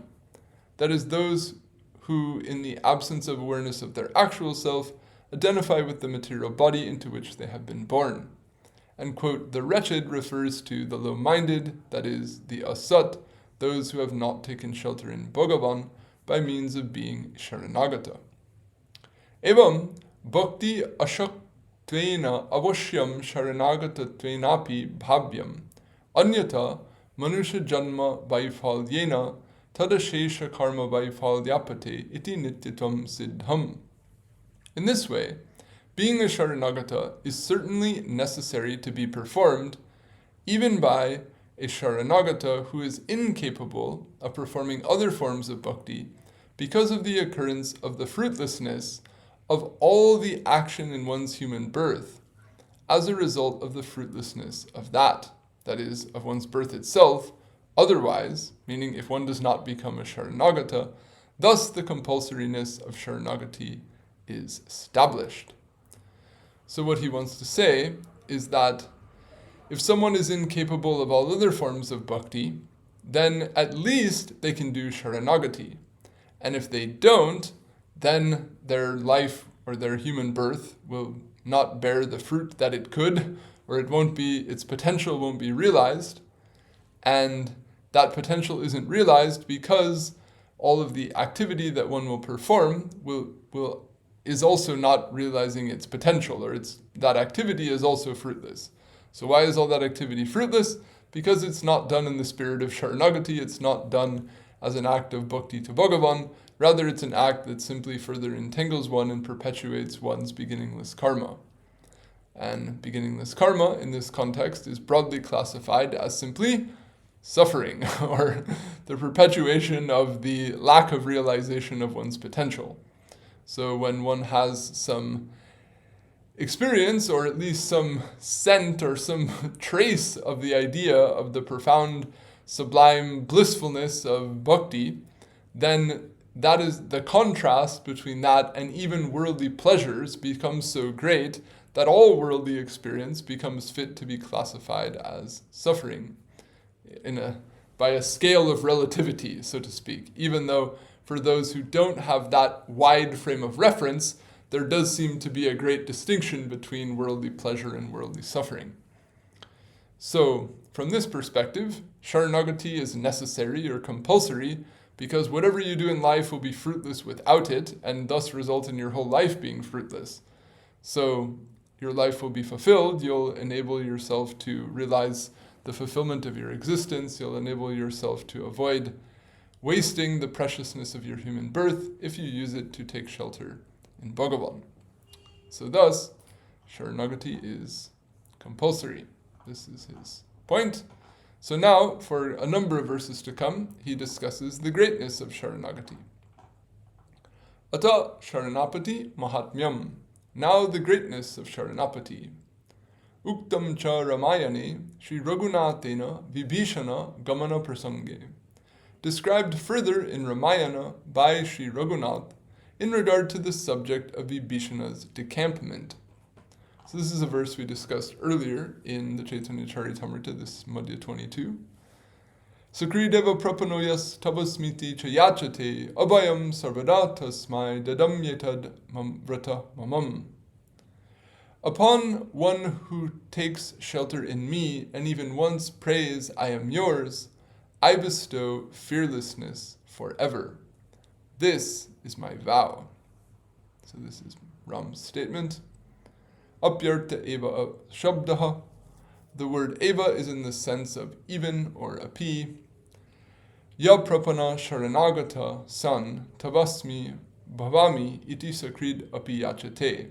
A: That is, those who, in the absence of awareness of their actual self, identify with the material body into which they have been born. And, quote, the wretched refers to the low-minded, that is, the asat, those who have not taken shelter in Bhagavan by means of being Sharanagata. Evam, bhakti ashaktveena avashyam Sharanagatatvenapi bhavyam, anyata manusha janma vaifhalyena tadashesha karma vaifhalyapate iti nityatam siddham. In this way, being a Sharanagata is certainly necessary to be performed even by a Sharanagata who is incapable of performing other forms of bhakti because of the occurrence of the fruitlessness of all the action in one's human birth as a result of the fruitlessness of that is, of one's birth itself, otherwise, meaning if one does not become a Sharanagata, thus the compulsoriness of Sharanagati is established. So what he wants to say is that if someone is incapable of all other forms of bhakti, then at least they can do Sharanagati. And if they don't, then their life or their human birth will not bear the fruit that it could, or its potential won't be realized. And that potential isn't realized because all of the activity that one will perform is also not realizing its potential, or that activity is also fruitless. So why is all that activity fruitless? Because it's not done in the spirit of Sharanagati, it's not done as an act of bhakti to Bhagavan, rather it's an act that simply further entangles one and perpetuates one's beginningless karma. And beginningless karma, in this context, is broadly classified as simply suffering, or the perpetuation of the lack of realization of one's potential. So when one has some experience, or at least some scent or some trace of the idea of the profound sublime blissfulness of bhakti, then that is the contrast between that and even worldly pleasures becomes so great that all worldly experience becomes fit to be classified as suffering by a scale of relativity, so to speak, even though for those who don't have that wide frame of reference, there does seem to be a great distinction between worldly pleasure and worldly suffering. So, from this perspective, Saranagati is necessary or compulsory because whatever you do in life will be fruitless without it and thus result in your whole life being fruitless. So, your life will be fulfilled, you'll enable yourself to realize the fulfillment of your existence, you'll enable yourself to avoid wasting the preciousness of your human birth if you use it to take shelter in Bhagavan. So thus, Saranagati is compulsory. This is his point. So now, for a number of verses to come, he discusses the greatness of Saranagati. Ata Sharanapati Mahatmyam. Now the greatness of Sharanapati. Uktam cha Ramayane Sri Raghunathena Vibhishana Gamana Prasange. Described further in Ramayana by Sri Raghunath in regard to the subject of Vibhishana's decampment. So this is a verse we discussed earlier in the Caitanya-caritamrta, this Madhya 22. Sakrideva prapanoyas tabasmiti chayachate abhayam sarvada tasmai dadam yetad vrata mamam. Upon one who takes shelter in me and even once prays, I am yours, I bestow fearlessness forever. This is my vow. So this is Ram's statement. Apyarta eva shabdaha. The word eva is in the sense of even or api. Ya prapana sharanagata san tavasmi bhavami iti sakrid api yachate.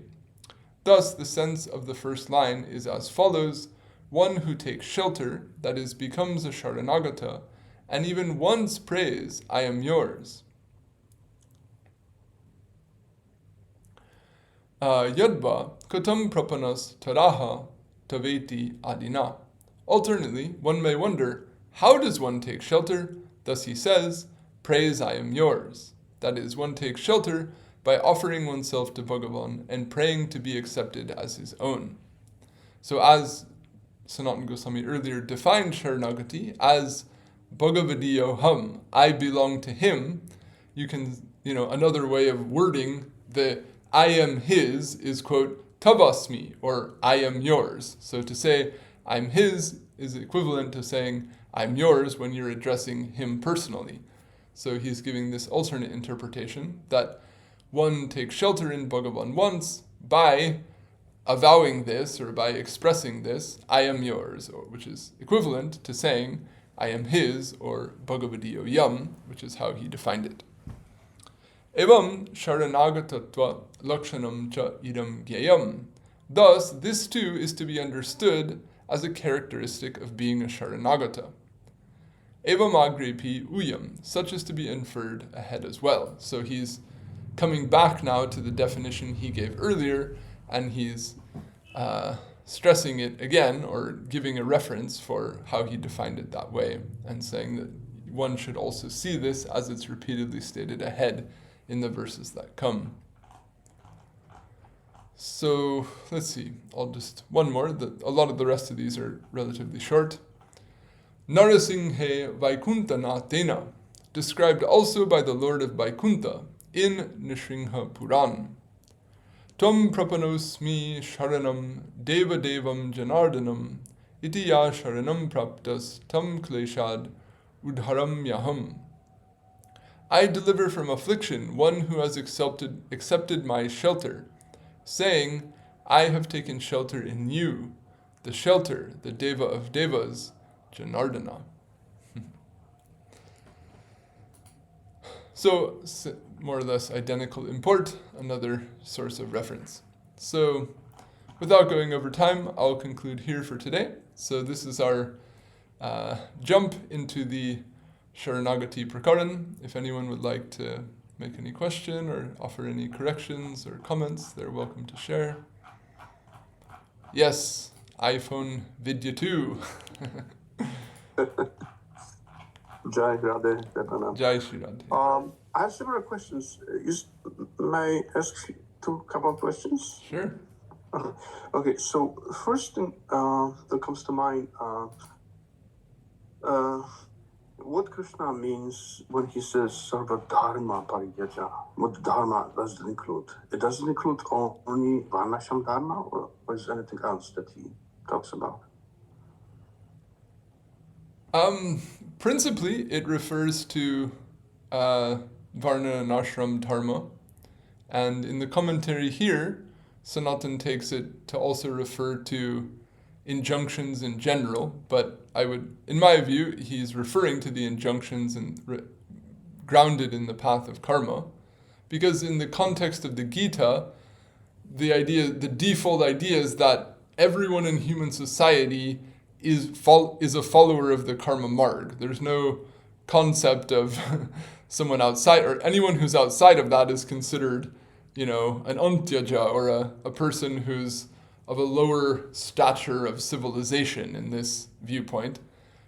A: Thus, the sense of the first line is as follows: one who takes shelter, that is, becomes a sharanagata, and even once prays, I am yours. Yadva katam prapanas taraha taveti adina. Alternately, one may wonder, how does one take shelter? Thus he says, praise I am yours. That is, one takes shelter by offering oneself to Bhagavan and praying to be accepted as his own. So as Sanatana Goswami earlier defined Sharanagati as Bhagavadiyo Ham, I belong to him, you can, another way of wording the I am his is, quote, Tavasmi, or I am yours. So to say I'm his is equivalent to saying I'm yours when you're addressing him personally. So he's giving this alternate interpretation that one takes shelter in Bhagavan once by avowing this or by expressing this, I am yours, which is equivalent to saying I am his, or Bhagavadiyo Yam, which is how he defined it. Evam sharanagatatva lakshanam cha idam gyayam. Thus, this too is to be understood as a characteristic of being a sharanagata. Evam agrepi uyam, such as to be inferred ahead as well. So he's coming back now to the definition he gave earlier, and he's stressing it again, or giving a reference for how he defined it that way, and saying that one should also see this as it's repeatedly stated ahead in the verses that come. So let's see, one more. A lot of the rest of these are relatively short. Narasinghe Vaikuntana Tena, described also by the Lord of Vaikuntha in Nrsimha Puran. Tom prapanosmi sharanam deva devam janardanam iti ya sharanam praptas tam kleshad udharam yaham. I deliver from affliction one who has accepted my shelter, saying, I have taken shelter in you, the shelter, the Deva of Devas, Janardana. So, more or less identical import, another source of reference. So, without going over time, I'll conclude here for today. So this is our jump into the Saranagati Prakaran. If anyone would like to make any question or offer any corrections or comments, they're welcome to share. Yes, iPhone Vidya 2.
B: Jai Radhe, Pranam.
A: Jai Shri Radhe.
B: I have several questions. May I ask two couple of questions?
A: Sure.
B: Okay, so first thing that comes to mind, what Krishna means when he says Sarva Dharma Pariyaja, what dharma does it include? It doesn't include only Varnashram Dharma, or is there anything else that he talks about?
A: Principally, it refers to Varna and Ashram Dharma. And in the commentary here, Sanatana takes it to also refer to injunctions in general, but in my view, he's referring to the injunctions and grounded in the path of karma, because in the context of the Gita, the default idea is that everyone in human society is a follower of the karma marg. There's no concept of someone outside, or anyone who's outside of that is considered, an antyaja, or a person who's of a lower stature of civilization in this viewpoint.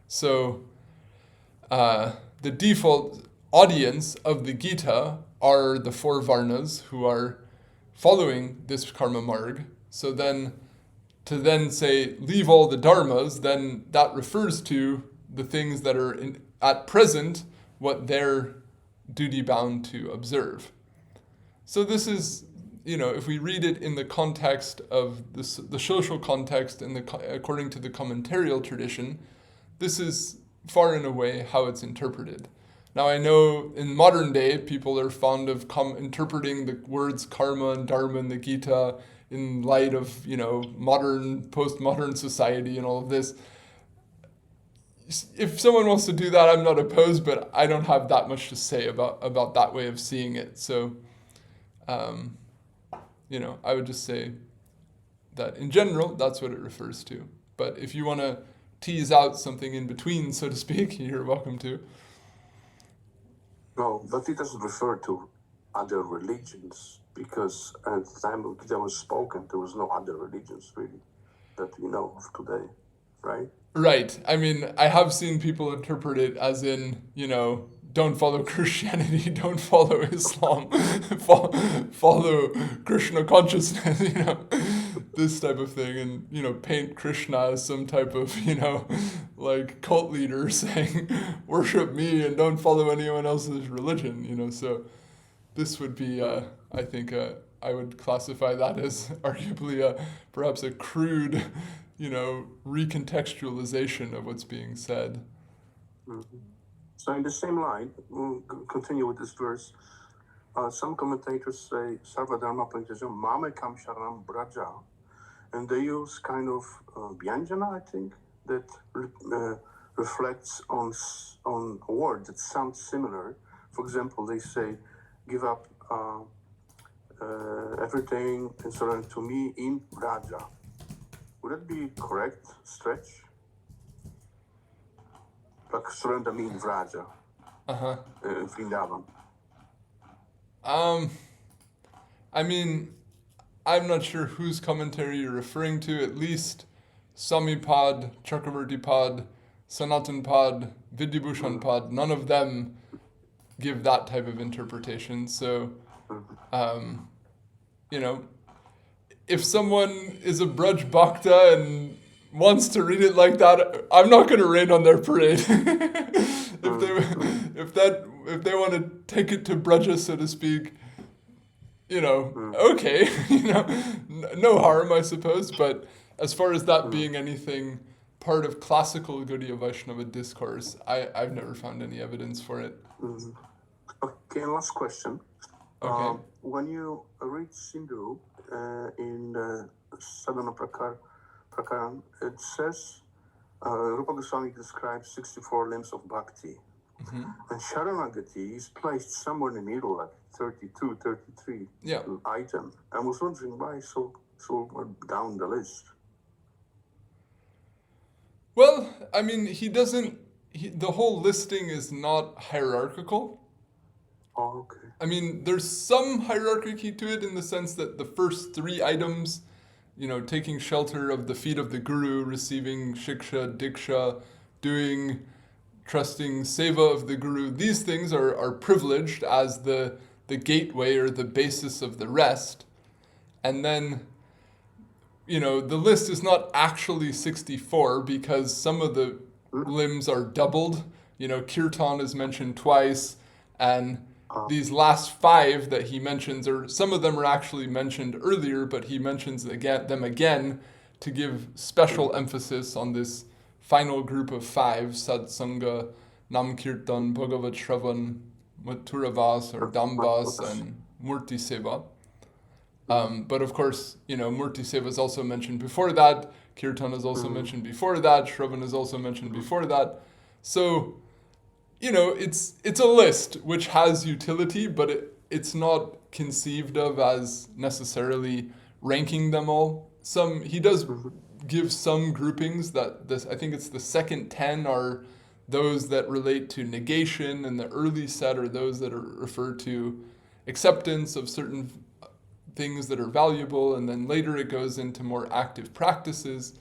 A: So the default audience of the Gita are the four Varnas who are following this karma marg. So then to say leave all the dharmas, then that refers to the things that are at present what they're duty bound to observe. So this is, if we read it in the context of the social context and according to the commentarial tradition, this is far and away how it's interpreted. Now I know in modern day people are fond of interpreting the words karma and dharma in the Gita in light of, postmodern society and all of this. If someone wants to do that, I'm not opposed, but I don't have that much to say about that way of seeing it. So, I would just say that in general, that's what it refers to. But if you want to tease out something in between, so to speak, you're welcome to.
B: No, but it doesn't refer to other religions, because at the time of Gita was spoken, there was no other religions really that we know of today, right?
A: Right. I mean, I have seen people interpret it as in, don't follow Christianity, don't follow Islam, follow Krishna consciousness, this type of thing, and, paint Krishna as some type of, like cult leader saying, worship me and don't follow anyone else's religion, so this would be, I think, I would classify that as arguably perhaps a crude, recontextualization of what's being said.
B: Mm-hmm. So in the same line, we'll continue with this verse. Some commentators say Sarva Dharma Parityajam Mamekam Sharanam Braja, and they use kind of Vyanjana, I think, that reflects on a word that sounds similar. For example, they say, give up everything and surrender to me in Raja. Would that be correct stretch? Like surrender me in Vraja. Vrindavan.
A: I mean, I'm not sure whose commentary you're referring to. At least Samipad, Chakravartipad, Sanatanpad, Vidyabhushanpad, none of them give that type of interpretation. So, if someone is a Braj Bhakta and wants to read it like that, I'm not going to rain on their parade. If they want to take it to Braja, so to speak, okay, no harm, I suppose. But as far as that being anything part of classical Gaudiya Vaishnava discourse, I've never found any evidence for it.
B: Mm-hmm. Okay, and last question.
A: Okay.
B: When you read Sindhu in Sadhana Prakaran, it says Rupa Goswami describes 64 limbs of bhakti. Mm-hmm. And Saranagati is placed somewhere in the middle, like 32, 33 item. I was wondering why so down the list.
A: Well, I mean, the whole listing is not hierarchical.
B: Oh, okay.
A: I mean, there's some hierarchy to it in the sense that the first 3 items, taking shelter of the feet of the guru, receiving shiksha, diksha, doing trusting seva of the Guru. These things are privileged as the gateway or the basis of the rest. And then, the list is not actually 64 because some of the limbs are doubled. Kirtan is mentioned twice, and these last 5 that he mentions, or some of them are actually mentioned earlier, but he mentions them again to give special emphasis on this final group of 5, Satsanga, Nam Kirtan, Bhagavat Shravan, Mathuravas or Dambas, and Murti Seva. But of course, Murti Seva is also mentioned before that, Kirtan is also mentioned before that, Shravan is also mentioned before that. So, it's a list which has utility, but it's not conceived of as necessarily ranking them all. He does give some groupings that I think it's the second 10 are those that relate to negation, and the early set are those that are referred to acceptance of certain things that are valuable, and then later it goes into more active practices.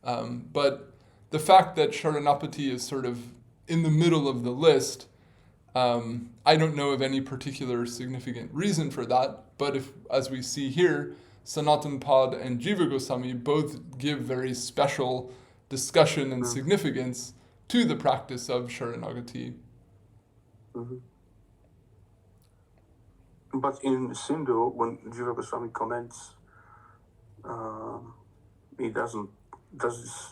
A: But the fact that Sharanapati is sort of in the middle of the list, I don't know of any particular significant reason for that, but as we see here, Sanatana Pad and Jiva Goswami both give very special discussion and significance to the practice of Sharanagati.
B: But in Sindhu, when Jiva Goswami comments, he does it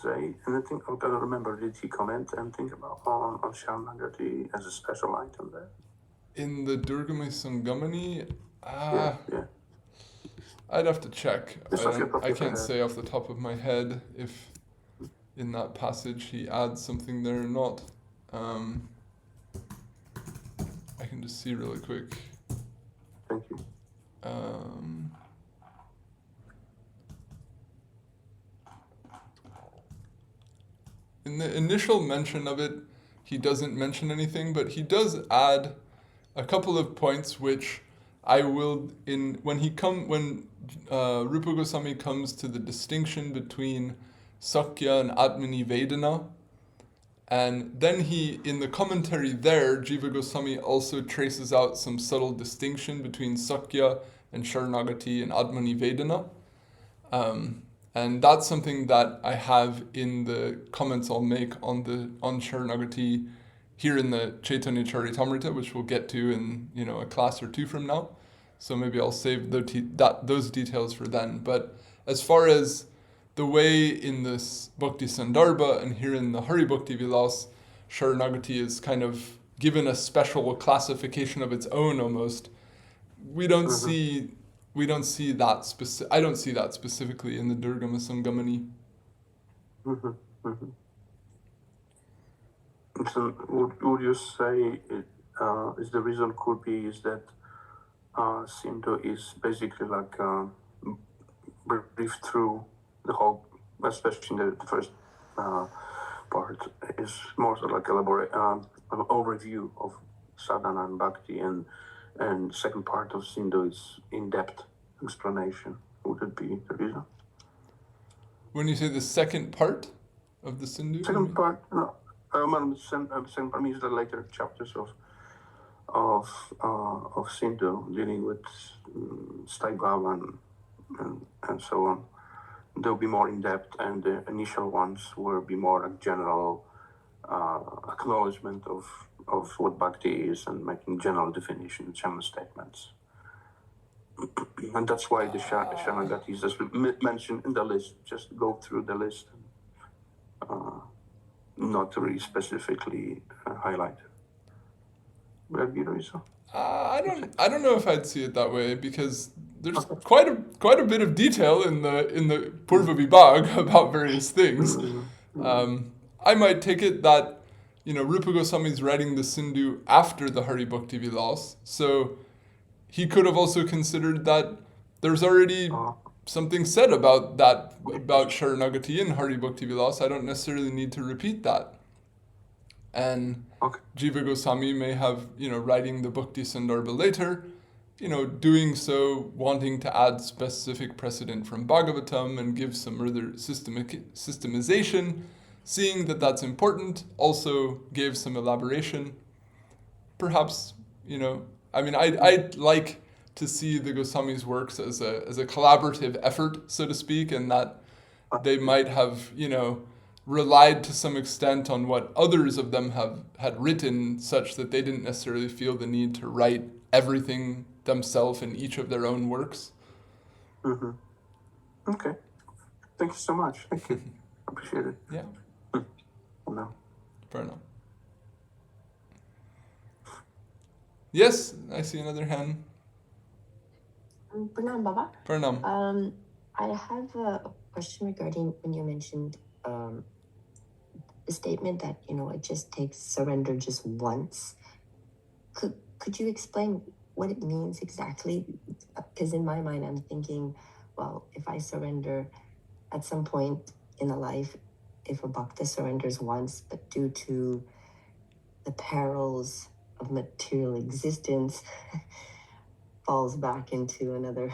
B: say anything? I don't remember. Did he comment anything about on Sharanagati as a special item there?
A: In the Durgama Sangamani?
B: Yeah.
A: I'd have to check. I can't say off the top of my head if in that passage he adds something there or not. I can just see really quick.
B: Thank you.
A: In the initial mention of it, he doesn't mention anything, but he does add a couple of points which I will when Rupa Goswami comes to the distinction between Sakya and Atmani Vedana, and then he, in the commentary there, Jiva Goswami also traces out some subtle distinction between Sakya and Sharanagati and Atmani Vedana. And that's something that I have in the comments I'll make on Sharanagati here in the Caitanya-caritamrta, which we'll get to in a class or two from now. So maybe I'll save those details for then. But as far as the way in this Bhakti Sandarbha and here in the Hari-bhakti-vilasa, Sharanagati is kind of given a special classification of its own almost. We don't see that I don't see that specifically in the Durgama Sangamani.
B: So would you say is the reason could be is that Sindhu is basically like briefed through the whole, especially in the first part, is more sort of like an overview of sadhana and bhakti, and second part of Sindhu is in-depth explanation. Would it be the reason?
A: When you say the second part of the Sindhu?
B: Second part, no. Second part means the later chapters of Sindhu dealing with Staibhava and so on. They'll be more in depth, and the initial ones will be more like general acknowledgement of what bhakti is and making general definitions, general statements. And that's why the Sharanagati is just mentioned in the list. Just go through the list, not really specifically highlighted. Would that be the reason?
A: I don't know if I'd see it that way, because there's quite a bit of detail in the Purva Vibhag about various things. I might take it that Rupa Goswami is writing the Sindhu after the Hari-bhakti-vilasa, so he could have also considered that there's already something said about Sharanagati in Hari-bhakti-vilasa. I don't necessarily need to repeat that. And Jiva Goswami may have, writing the Bhakti Sandarbha later, doing so, wanting to add specific precedent from Bhagavatam and give some further systemization. seeing that that's important, also gave some elaboration. Perhaps, I'd like to see the Goswami's works as a collaborative effort, so to speak, and that they might have, relied to some extent on what others of them had written, such that they didn't necessarily feel the need to write everything themselves in each of their own works.
B: Mm-hmm. Okay. Thank you so much. Thank you. Appreciate it.
A: Yeah.
B: No.
A: Fair enough. Yes, I see another hand.
C: Pranam, Baba.
A: Pranam.
C: I have a question regarding when you mentioned the statement that, it just takes surrender just once. Could you explain what it means exactly? Because in my mind, I'm thinking, well, if I surrender at some point in a life, if a bhakta surrenders once, but due to the perils of material existence, falls back into another,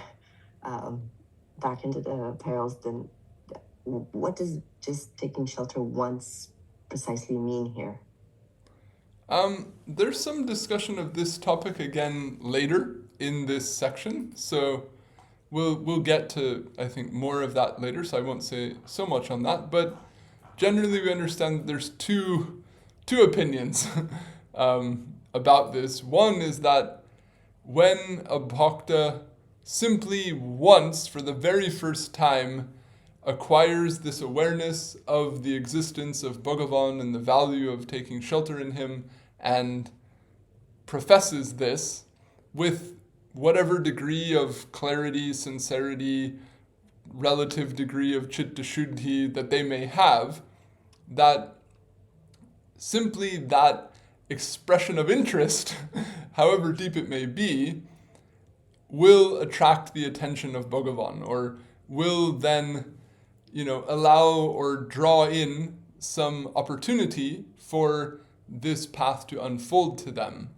C: back into the perils, then what does just taking shelter once precisely mean here?
A: There's some discussion of this topic again later in this section, so we'll get to, I think, more of that later, so I won't say so much on that, but generally we understand that there's two opinions about this. One is that when a bhakta simply once, for the very first time, acquires this awareness of the existence of Bhagavan and the value of taking shelter in him, and professes this with whatever degree of clarity, sincerity, relative degree of chitta shuddhi that they may have, that simply that expression of interest, however deep it may be, will attract the attention of Bhagavan, or will then, allow or draw in some opportunity for this path to unfold to them.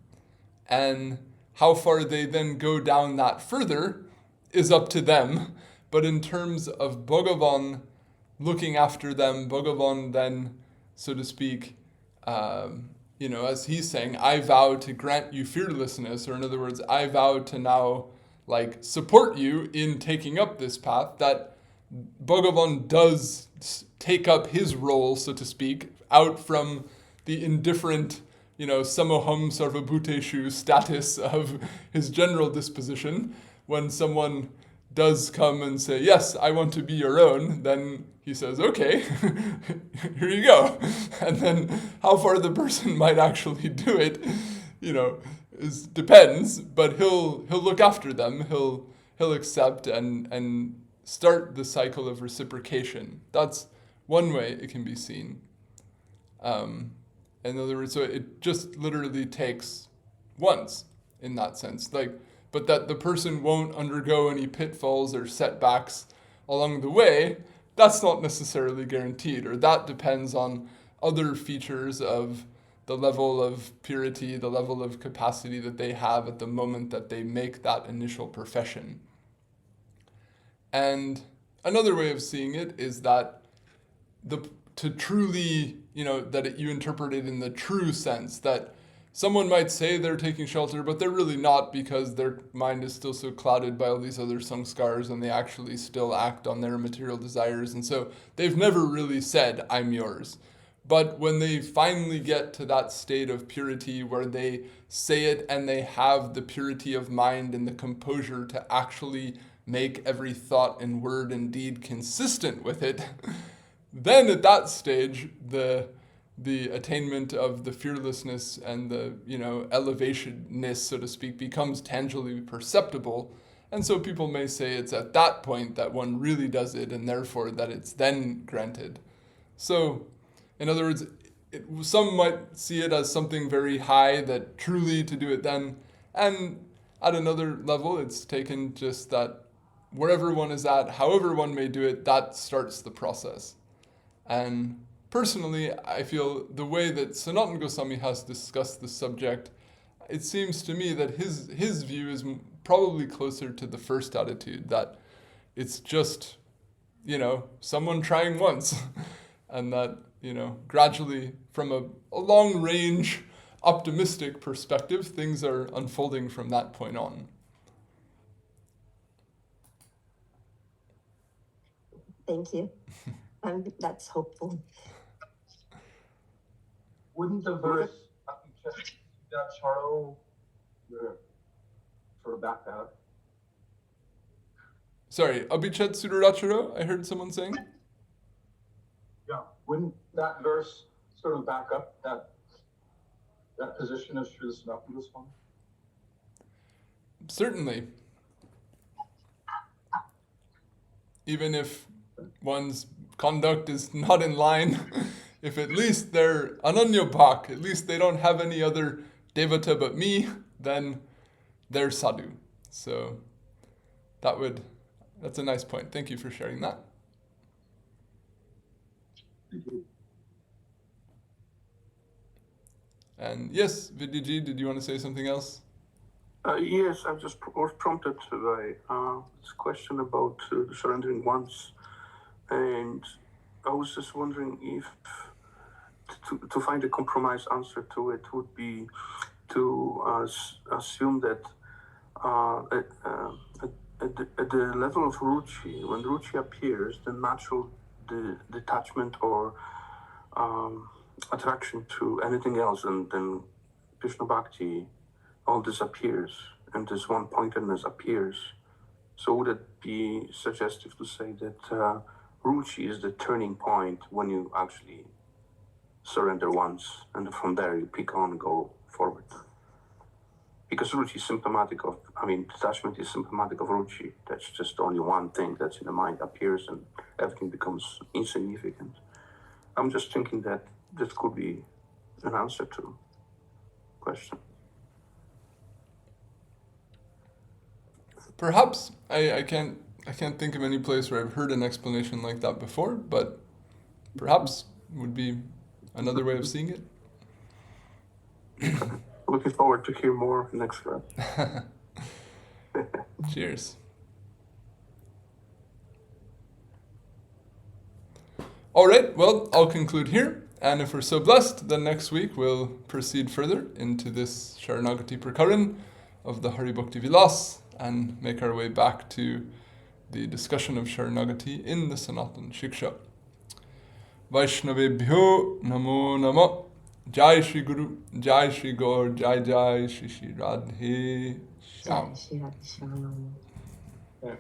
A: And how far they then go down that further is up to them. But in terms of Bhagavan looking after them, Bhagavan then, so to speak, as he's saying, I vow to grant you fearlessness, or in other words, I vow to now support you in taking up this path, that Bhagavan does take up his role, so to speak, out from the indifferent, samoham sarvabhuteshu status of his general disposition. When someone does come and say, yes, I want to be your own, then he says, okay, here you go. And then how far the person might actually do it, depends, but he'll look after them, he'll accept and start the cycle of reciprocation. That's one way it can be seen. In other words, so it just literally takes once in that sense. But that the person won't undergo any pitfalls or setbacks along the way, that's not necessarily guaranteed, or that depends on other features of the level of purity, the level of capacity that they have at the moment that they make that initial profession. And another way of seeing it is that to truly, that you interpret it in the true sense, that someone might say they're taking shelter, but they're really not, because their mind is still so clouded by all these other samskars, and they actually still act on their material desires, and so they've never really said, I'm yours. But when they finally get to that state of purity where they say it and they have the purity of mind and the composure to actually make every thought and word and deed consistent with it, then at that stage, the attainment of the fearlessness and the, elevationness, so to speak, becomes tangibly perceptible. And so people may say it's at that point that one really does it, and therefore that it's then granted. So, in other words, some might see it as something very high, that truly to do it then, and at another level, it's taken just that wherever one is at, however one may do it, that starts the process. And personally, I feel the way that Sanatana Goswami has discussed the subject, it seems to me that his view is probably closer to the first attitude, that it's just, someone trying once, and that gradually from a long range optimistic perspective, things are unfolding from that point on.
C: Thank you. That's hopeful.
D: Wouldn't the verse Dig-darsani sort of back that up?
A: Sorry, Abhichet Suduracharo, I heard someone saying?
D: Yeah. Wouldn't that verse sort of back up that position of Srila Sanatana Goswami?
A: Certainly. Even if one's conduct is not in line, if at least they're ananya bhak, at least they don't have any other devata but me, then they're sadhu. So that's a nice point. Thank you for sharing that.
D: Thank you.
A: And yes, Vidyaji, did you want to say something else?
B: Yes, I was prompted by this question about the surrendering once, and I was just wondering if to find a compromise answer to it would be to assume that at the level of ruchi, when ruchi appears, the natural detachment or attraction to anything else and then Krishna Bhakti all disappears and this one-pointedness appears. So would it be suggestive to say that ruchi is the turning point when you actually surrender once and from there you pick on and go forward? Because ruchi is symptomatic of, detachment is symptomatic of ruchi. That's just only one thing that's in the mind appears and everything becomes insignificant. I'm just thinking that this could be an answer to the question.
A: Perhaps. I can't think of any place where I've heard an explanation like that before, but perhaps would be another way of seeing it.
B: Looking forward to hear more next class.
A: Cheers. All right, well, I'll conclude here. And if we're so blessed, then next week we'll proceed further into this Saranagati Prakaran of the Hari-bhakti-vilasa and make our way back to the discussion of Saranagati in the Sanatana Shiksha. Vaishnavebhyo namo nama. Jai Shri Guru, Jai Shri Gaur, Jai Jai Shri Shri Radhe Shyam.
C: Shri Radhe Shyam.
D: Yeah.